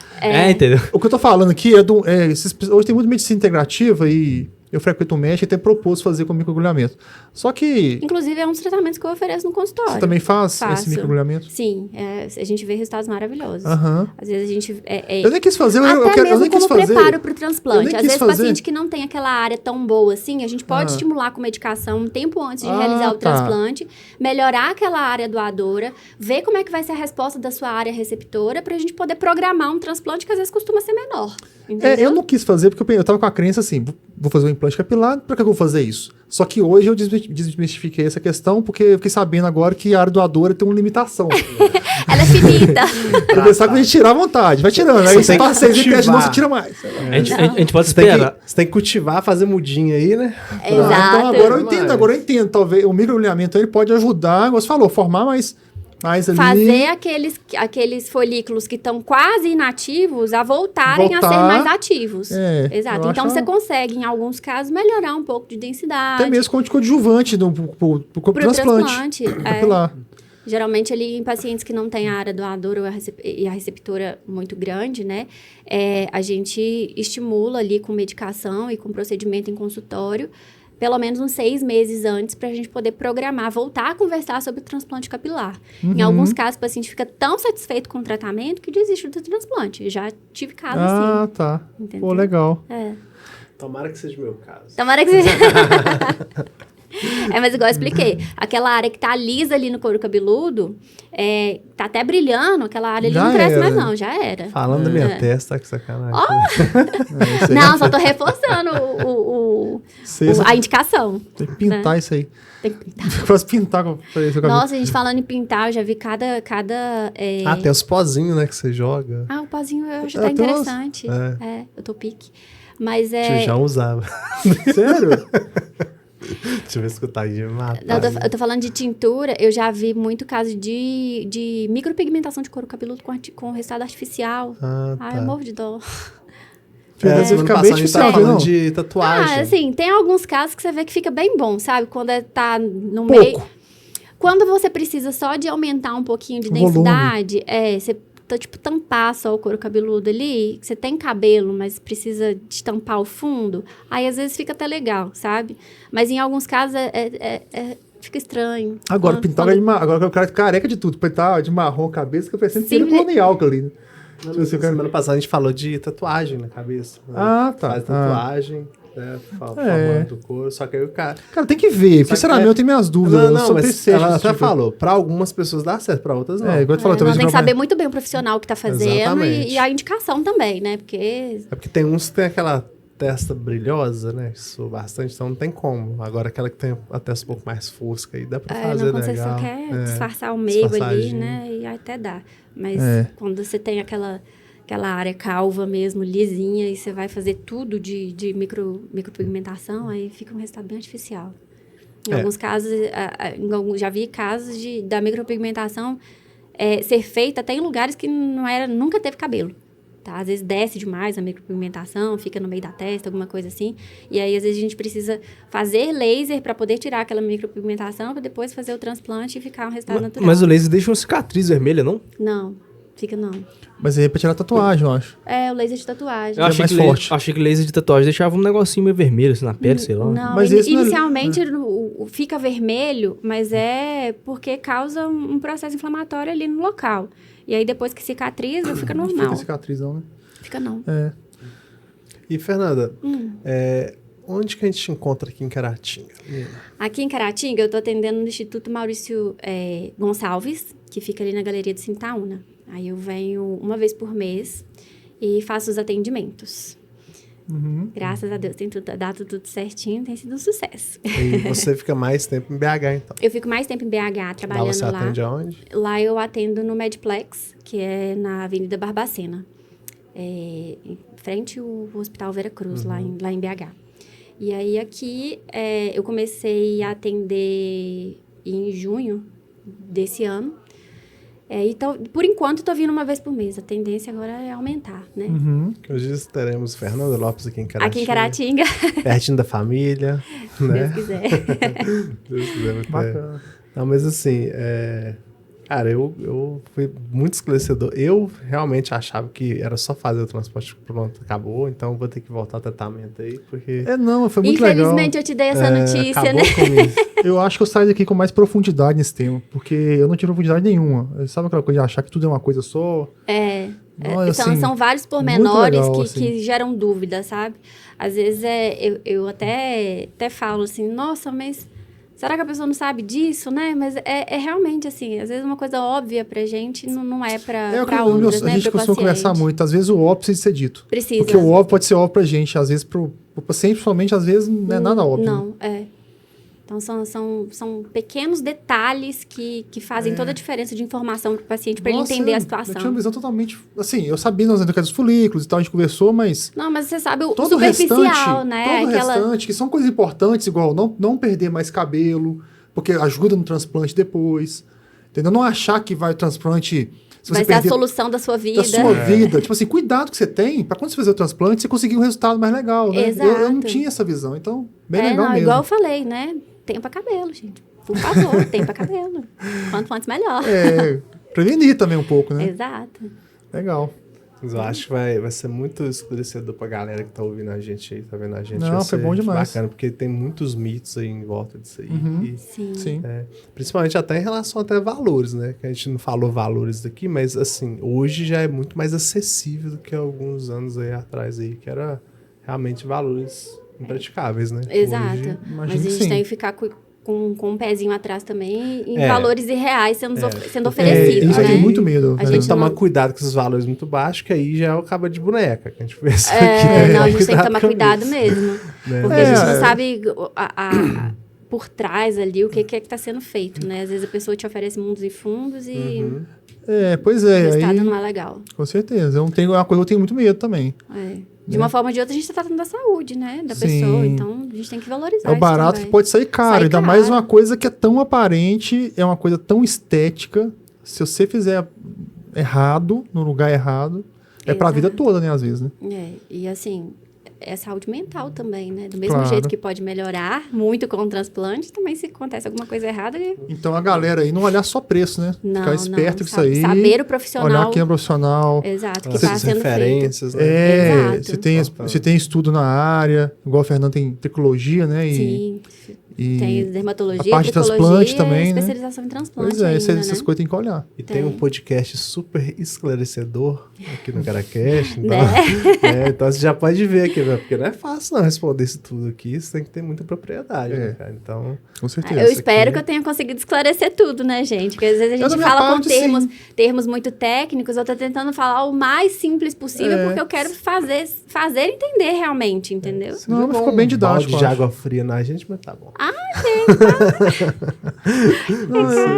Entendeu? O que eu tô falando aqui hoje tem muita medicina integrativa e eu frequento um médico e até propôs fazer com microagulhamento. Só que Inclusive, é um dos tratamentos que eu ofereço no consultório. você também faz Faço. esse microagulhamento? Sim, a gente vê resultados maravilhosos. Aham. Às vezes a gente... Eu nem quis fazer, eu Até nem mesmo quis como fazer. preparo para o Eu transplante. nem Às quis vezes, fazer. paciente que não tem aquela área tão boa assim, a gente pode estimular com medicação um tempo antes de realizar o tá. transplante, melhorar aquela área doadora, ver como é que vai ser a resposta da sua área receptora, para a gente poder programar um transplante que às vezes costuma ser menor. Entendeu? Eu não quis fazer porque eu tava com a crença assim, vou fazer um implante capilar, pra que eu vou fazer isso? Só que hoje eu desmistifiquei essa questão porque eu fiquei sabendo agora que a área doadora tem uma limitação. Ela é finita. Eu pensava que a gente tirar à vontade, vai tirando. Aí você passa 6 cultivar. de novo, você tira mais. A gente pode Você tem, esperar. você tem que cultivar, fazer mudinha aí, né? Exato. Então agora eu entendo. Talvez o microagulhamento ele pode ajudar, como você falou, formar mais ali. Fazer aqueles folículos que estão quase inativos a voltarem a ser Voltar. mais ativos. Exato. eu Então, acho você consegue, em alguns casos, melhorar um pouco de densidade. até mesmo como coadjuvante pro Pro transplante. transplante. Capilar. Geralmente, ali, em pacientes que não têm a área doadora e a receptora muito grande, né? A gente estimula ali com medicação e com procedimento em consultório, pelo menos uns 6 meses antes, para a gente poder programar, voltar a conversar sobre o transplante capilar. Em alguns casos, o paciente fica tão satisfeito com o tratamento que desiste do transplante. Já tive casos assim. Tá. Entendeu? Pô, legal. Tomara que seja o meu caso. Tomara que seja. Mas igual eu expliquei, aquela área que tá lisa ali no couro cabeludo, tá até brilhando, aquela área ali Já não cresce era. mais não, já era. Falando da minha testa, tá que sacanagem. Não, só tô reforçando a indicação. Tem que pintar isso aí. Tem que pintar. Faz pintar com esse cabelo. Nossa, a gente falando em pintar, eu já vi cada Tem os pozinhos, né, que você joga. o pozinho eu acho que tá tem umas- interessante. Eu tô pique. Mas Já usava. Sério? Deixa eu ver escutar aí de matar. Não, eu tô falando de tintura, eu já vi muito caso de micropigmentação de couro cabeludo com resultado artificial. Tá. Eu morro de dó. Você Semana fica passada bem a gente tava artificial, falando não? de tatuagem. Assim, tem alguns casos que você vê que fica bem bom, sabe? Quando tá no Pouco. meio. Quando você precisa só de aumentar um pouquinho de Volume. densidade, você tampar só o couro cabeludo ali, você tem cabelo, mas precisa de tampar o fundo, aí às vezes fica até legal, sabe? Mas em alguns casos fica estranho. Agora, Quando- pintar quando- de marrom. Agora o cara careca de tudo. Pintar de marrom a cabeça, fica parecendo Sim, pelo colonial ali, né? Não, mas semana passada a gente falou de tatuagem na cabeça. Né? Ah, tá. Faz tatuagem, né? Formando o couro. Só que aí o cara. Cara, tem que ver. Porque, Só que sinceramente, eu tenho minhas dúvidas. Não, eu só mas desejo ela esse até tipo de- falou. Pra algumas pessoas dá certo, pra outras não. Igual tu falou, Não, talvez tem que pra- saber muito bem o profissional que tá fazendo Exatamente. e a indicação também, né? Porque É porque tem uns que tem aquela testa brilhosa, né? Isso bastante, então não tem como. Agora aquela que tem a testa um pouco mais fosca aí dá pra fazer não, quando você legal. só quer É. disfarçar o meio ali, disfarçadinho. né? E até dá. Mas É. quando você tem aquela área calva mesmo, lisinha, e você vai fazer tudo de micropigmentação, aí fica um resultado bem artificial. Em É. alguns casos, já vi casos da micropigmentação ser feita até em lugares que nunca teve cabelo. Tá? Às vezes desce demais a micropigmentação, fica no meio da testa, alguma coisa assim. E aí, às vezes, a gente precisa fazer laser para poder tirar aquela micropigmentação, para depois fazer o transplante e ficar um resultado natural. Mas o laser deixa uma cicatriz vermelha, não? Não, fica não. Mas aí é pra tirar tatuagem, eu acho. O laser de tatuagem. Eu achei mais que, forte. achei que laser de tatuagem deixava um negocinho meio vermelho assim na pele, sei lá. Não, Mas esse não é- inicialmente fica vermelho, mas é porque causa um processo inflamatório ali no local. E aí, depois que cicatriza, fica Não normal. fica cicatrizão, né? Fica não. E, Fernanda, onde que a gente te encontra aqui em Caratinga? Aqui em Caratinga, eu tô atendendo no Instituto Maurício Gonçalves, que fica ali na Galeria de Sintaúna. Aí eu venho uma vez por mês e faço os atendimentos. Graças a Deus, tem dado tudo certinho, tem sido um sucesso. E você fica mais tempo em BH, então. Eu fico mais tempo em BH Lá trabalhando você lá. atende aonde? Lá eu atendo no Medplex, que é na Avenida Barbacena, em frente ao Hospital Vera Cruz, lá em BH. E aí aqui eu comecei a atender em junho desse ano. Então, por enquanto, estou vindo uma vez por mês. A tendência agora é aumentar, né? Hoje teremos Fernanda Lopes aqui em Caratinga. Aqui em Caratinga, Pertinho da família, se né? Deus quiser. Deus quiser, vai ter. Bacana. Não, mas assim, cara, eu fui muito esclarecedor. Eu realmente achava que era só fazer o transporte, pronto, acabou. Então vou ter que voltar ao tratamento aí, porque Não, foi muito legal. Infelizmente, eu te dei essa notícia, acabou né? comigo. Eu acho que eu saio daqui com mais profundidade nesse tema, porque eu não tive profundidade nenhuma. Sabe aquela coisa de achar que tudo é uma coisa só? Nossa, assim, São vários pormenores legal, que, assim. que geram dúvida, sabe? Às vezes eu até falo assim, nossa, mas será que a pessoa não sabe disso, né? Mas é realmente assim, às vezes uma coisa óbvia pra gente não é pra o que outras, a né? gente Pro costuma conversar paciente. muito. Às vezes o óbvio precisa ser dito. Precisa. Porque o óbvio pode ser óbvio pra gente, às vezes pro paciente, principalmente, às vezes não é nada óbvio. né? Não. Então, são pequenos detalhes que fazem toda a diferença de informação para o paciente, para ele Nossa, entender a Eu tinha uma situação. visão totalmente... Assim, eu sabia nas dos folículos e tal, a gente conversou, mas... Não, mas você sabe o Todo o superficial, restante, né? todo o restante, que são coisas importantes, igual não perder mais cabelo, porque ajuda no transplante depois. Entendeu? Não achar que vai o transplante... Se Vai você ser a perder solução da sua vida. da sua vida. Tipo assim, cuidado que você tem para quando você fazer o transplante, você conseguir um resultado mais legal, né? Exato. Eu não tinha essa visão, então, bem legal não, mesmo. igual eu falei, né? Tempo a cabelo, gente. Por favor, tempo a cabelo. Quanto antes, melhor. Prevenir também um pouco, né? Exato. Legal. Mas eu acho que vai ser muito esclarecedor pra galera que tá ouvindo a gente aí, tá vendo a gente. Não, Vai foi ser bom demais. Bacana, porque tem muitos mitos aí em volta disso aí. E, Sim. principalmente até em relação até a valores, né? Que a gente não falou valores daqui, mas assim, hoje já é muito mais acessível do que alguns anos aí atrás aí, que era realmente valores impraticáveis, né? Exato. Hoje, Mas imagino a que gente sim. tem que ficar com um pezinho atrás também em É. valores irreais sendo É. oferecidos, Isso eu né? tenho muito medo. A tem gente que tomar não- cuidado com esses valores muito baixos, que aí já é o cabo de boneca que a gente fez aqui. Não, a gente tem que tomar com cuidado isso. mesmo. Né? Porque a gente É. não sabe por trás ali o que é que está sendo feito, né? Às vezes a pessoa te oferece mundos e fundos e Pois o é, resultado aí, não é legal. com certeza. É uma coisa que eu tenho muito medo também. De uma forma ou de outra, a gente está tratando da saúde, né? Da Sim. pessoa. Então, a gente tem que valorizar É o isso barato também. que pode sair caro. Sai Ainda caro. mais uma coisa que é tão aparente, é uma coisa tão estética. Se você fizer errado, no lugar errado, é pra vida Exato. toda, né, às vezes, né? E assim, é saúde mental também, né? Do mesmo Claro. jeito que pode melhorar muito com o transplante, também se acontece alguma coisa errada, Então a galera aí não olhar só preço, né? não, Ficar esperto com isso sabe- aí. Saber o profissional. Olhar quem é profissional. Exato, que As está sendo feito. referências, né? Exato. Se tem estudo na área, igual o Fernando tem tricologia, né? Sim, e tem dermatologia, a parte de tricologia, transplante também, né? especialização em transplante Pois é, ainda, essas né? coisas tem que olhar. E tem um podcast super esclarecedor aqui no Caracast. Então, Né? então você já pode ver aqui, né? Porque não é fácil não responder isso tudo aqui. Você tem que ter muita propriedade, né, cara? Então, Com certeza. Eu espero aqui- que eu tenha conseguido esclarecer tudo, né, gente? Porque às vezes a da gente minha fala parte, com sim. termos muito técnicos, eu tô tentando falar o mais simples possível, É. porque eu quero fazer entender realmente, entendeu? você Não, jogou ficou bem um didático, balde de eu acho. água fria na gente, mas tá bom. Obrigada.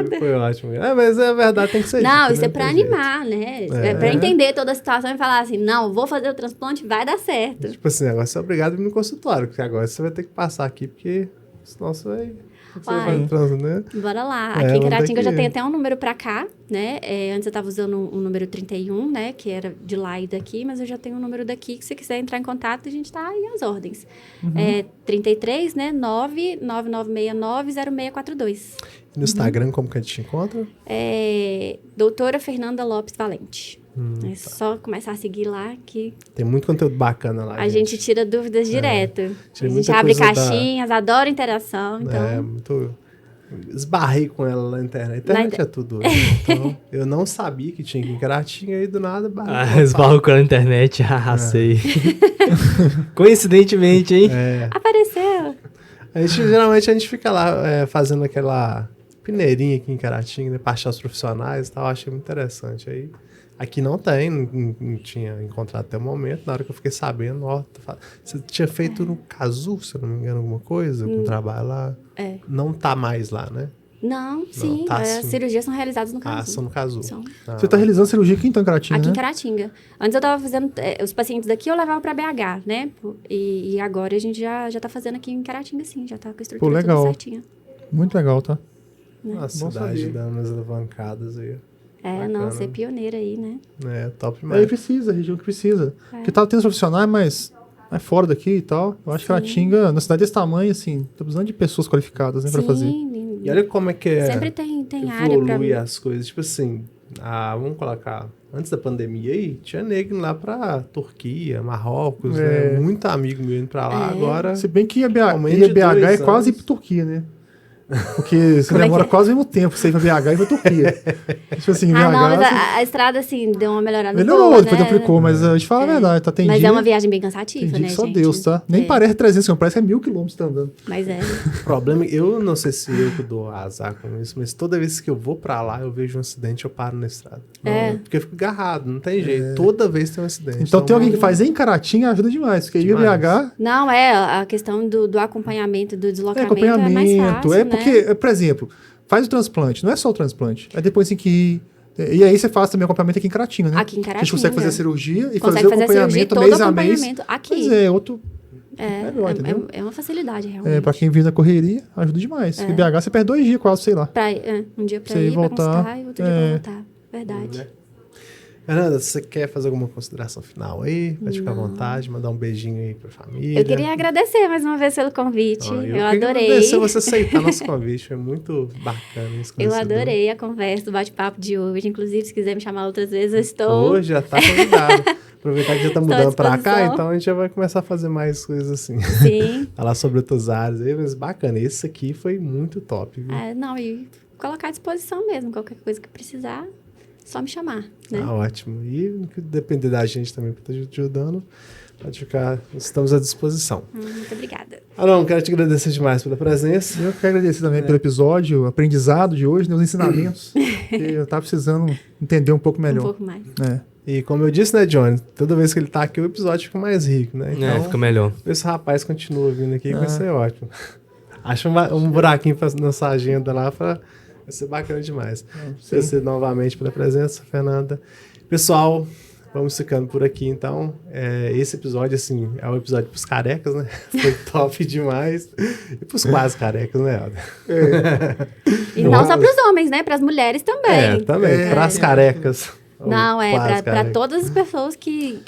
Isso foi ótimo. Mas é verdade, tem que ser Não, dito, isso né? é pra Tem jeito. animar, né? É pra entender toda a situação e falar assim, não, vou fazer o transplante, vai dar certo. Tipo assim, agora você é obrigado a ir no consultório, porque agora você vai ter que passar aqui, porque senão você vai... Você Vai. vai trans, né? Bora lá. É, Aqui em vamos ter Caratinga eu já que- tenho até um número pra cá, né? Antes eu tava usando um número 31, né? Que era de lá e daqui, mas eu já tenho um número daqui que se quiser entrar em contato, a gente tá aí às ordens. 33, né? 999690642. E no Instagram, como que a gente te encontra? Doutora Fernanda Lopes Valente. É só começar a seguir lá que Tem muito conteúdo bacana lá, a gente tira dúvidas direto. Tira A gente muita abre coisa da- caixinhas, adora interação, então... É, muito... Esbarrei com ela na internet. A internet é tudo hoje. Então, eu não sabia que tinha aqui em Caratinga e do nada... Esbarro com a internet, sei. Coincidentemente, hein? Apareceu! Geralmente a gente fica lá fazendo aquela peneirinha aqui em Caratinga, né, pra achar os profissionais e tal. Achei muito interessante. Aí, aqui não tem, não tinha encontrado até o momento. Na hora que eu fiquei sabendo, você tinha feito no Cazu, se eu não me engano, alguma coisa, algum trabalho lá. Não tá mais lá, né? Não, sim. tá As sim. cirurgias são realizadas no caso. São no Cazu. São. Você tá realizando cirurgia aqui então em Caratinga, Aqui né? em Caratinga. Antes eu tava fazendo... os pacientes daqui eu levava pra BH, né? E agora a gente já tá fazendo aqui em Caratinga, sim. Já tá com a estrutura legal. toda certinha. Muito legal, tá? Uma Bom cidade saber. dando umas alavancadas aí. Não, Bacana. ser pioneira aí, né? Top Aí demais. precisa, a região que precisa. Porque tava tendo os profissionais, mas é fora daqui e tal. Eu acho que Caratinga, na cidade desse tamanho, assim, tá precisando de pessoas qualificadas, né, pra fazer. E olha como é que é... Sempre tem área pra... evolui as coisas. Tipo assim, vamos colocar... Antes da pandemia aí, tinha negro lá pra Turquia, Marrocos, né? Muito amigo meu indo pra lá. Agora... Se bem que a Aumento de BH é 2 quase ir anos. pra Turquia, né? Porque você Como é demora que é? quase o mesmo tempo pra você ir pra BH e pra Turquia. Tipo assim, BH... não, mas você- a estrada, assim, deu uma melhorada melhorou, boa, depois né? aplicou, mas a gente fala a verdade, tá? Tem Mas dia, é uma viagem bem cansativa, tem dia né, que só gente? Deus, tá? Nem parece 300 km, parece que é 1.000 km tá andando. Mas é... O problema, eu não sei se eu que dou azar com isso, mas toda vez que eu vou pra lá, eu vejo um acidente, eu paro na estrada. Porque eu fico agarrado, não tem jeito. Toda vez tem um acidente. Então tem alguém que faz em Caratinga, ajuda demais. Porque ir a Demais. BH Não, a questão do acompanhamento, do é deslocamento acompanhamento. é mais fácil, né? Porque, por exemplo, faz o transplante, não é só o transplante. Aí depois tem que ir. E aí você faz também o acompanhamento aqui em Caratinga, né? Aqui em A gente consegue Caratinga. fazer a cirurgia e Consegue fazer o fazer a cirurgia, acompanhamento todo mês o a mês. acompanhamento aqui. Pois é, outro. Melhor, entendeu? É uma facilidade, realmente. Pra quem vive na correria, ajuda demais. Em BH você perde 2 dias quase, sei lá. Um dia pra Você ir, voltar, pra consultar e outro dia pra voltar. Verdade. Fernanda, você quer fazer alguma consideração final aí? Pode ficar à vontade, mandar um beijinho aí pra família. Eu queria agradecer mais uma vez pelo convite. Eu queria adorei. agradecer você aceitar nosso convite. Foi muito bacana isso. Eu conhecedor. adorei a conversa, o bate-papo de hoje. Inclusive, se quiser me chamar outras vezes, eu estou... Hoje já tá convidado. Aproveitar que já tá Estou à mudando pra cá, disposição. então a gente já vai começar a fazer mais coisas assim. Sim. Falar sobre outras áreas aí, mas bacana. Esse aqui foi muito top, viu? Não, e colocar à disposição mesmo. Qualquer coisa que precisar, só me chamar, né? Ah, ótimo. E no que depender da gente também para estar ajudando, pode ficar, estamos à disposição. Muito obrigada. Não, quero te agradecer demais pela presença. Eu quero agradecer também pelo episódio, o aprendizado de hoje, né, os ensinamentos. Que eu tava precisando entender um pouco melhor. Um pouco mais. É. E como eu disse, né, Johnny, toda vez que ele tá aqui, o episódio fica mais rico, né? Fica melhor. Esse rapaz continua vindo aqui, vai ser ótimo. Acha um buraquinho na sua agenda lá, vai ser bacana demais. Agradecer novamente pela presença, Fernanda. Pessoal, vamos ficando por aqui, então. Esse episódio, assim, é um episódio pros carecas, né? Foi top demais. E pros quase carecas, né, Alda? E não só pros homens, né? Pras mulheres também. Também. Pras carecas. Não, Quase pra carecas. todas as pessoas que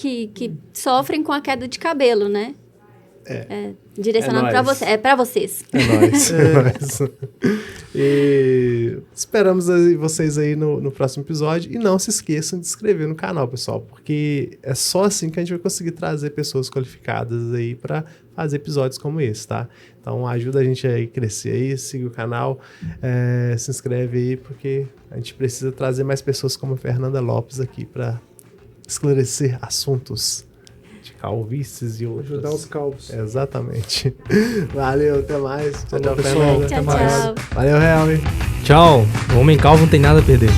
sofrem com a queda de cabelo, né? Direcionando pra nóis. você. É pra vocês. É nóis. É nóis. E esperamos vocês aí no próximo episódio. E não se esqueçam de se inscrever no canal, pessoal, porque é só assim que a gente vai conseguir trazer pessoas qualificadas aí para fazer episódios como esse, tá? Então ajuda a gente a crescer aí, siga o canal, se inscreve aí, porque a gente precisa trazer mais pessoas como a Fernanda Lopes aqui para esclarecer assuntos de calvícies e outros. Ajudar os calvos. Exatamente. Valeu, até mais. Tchau, Falou, pessoal. Fernanda. Tchau, Até mais. tchau. Valeu, Helmy. Tchau. O homem calvo não tem nada a perder.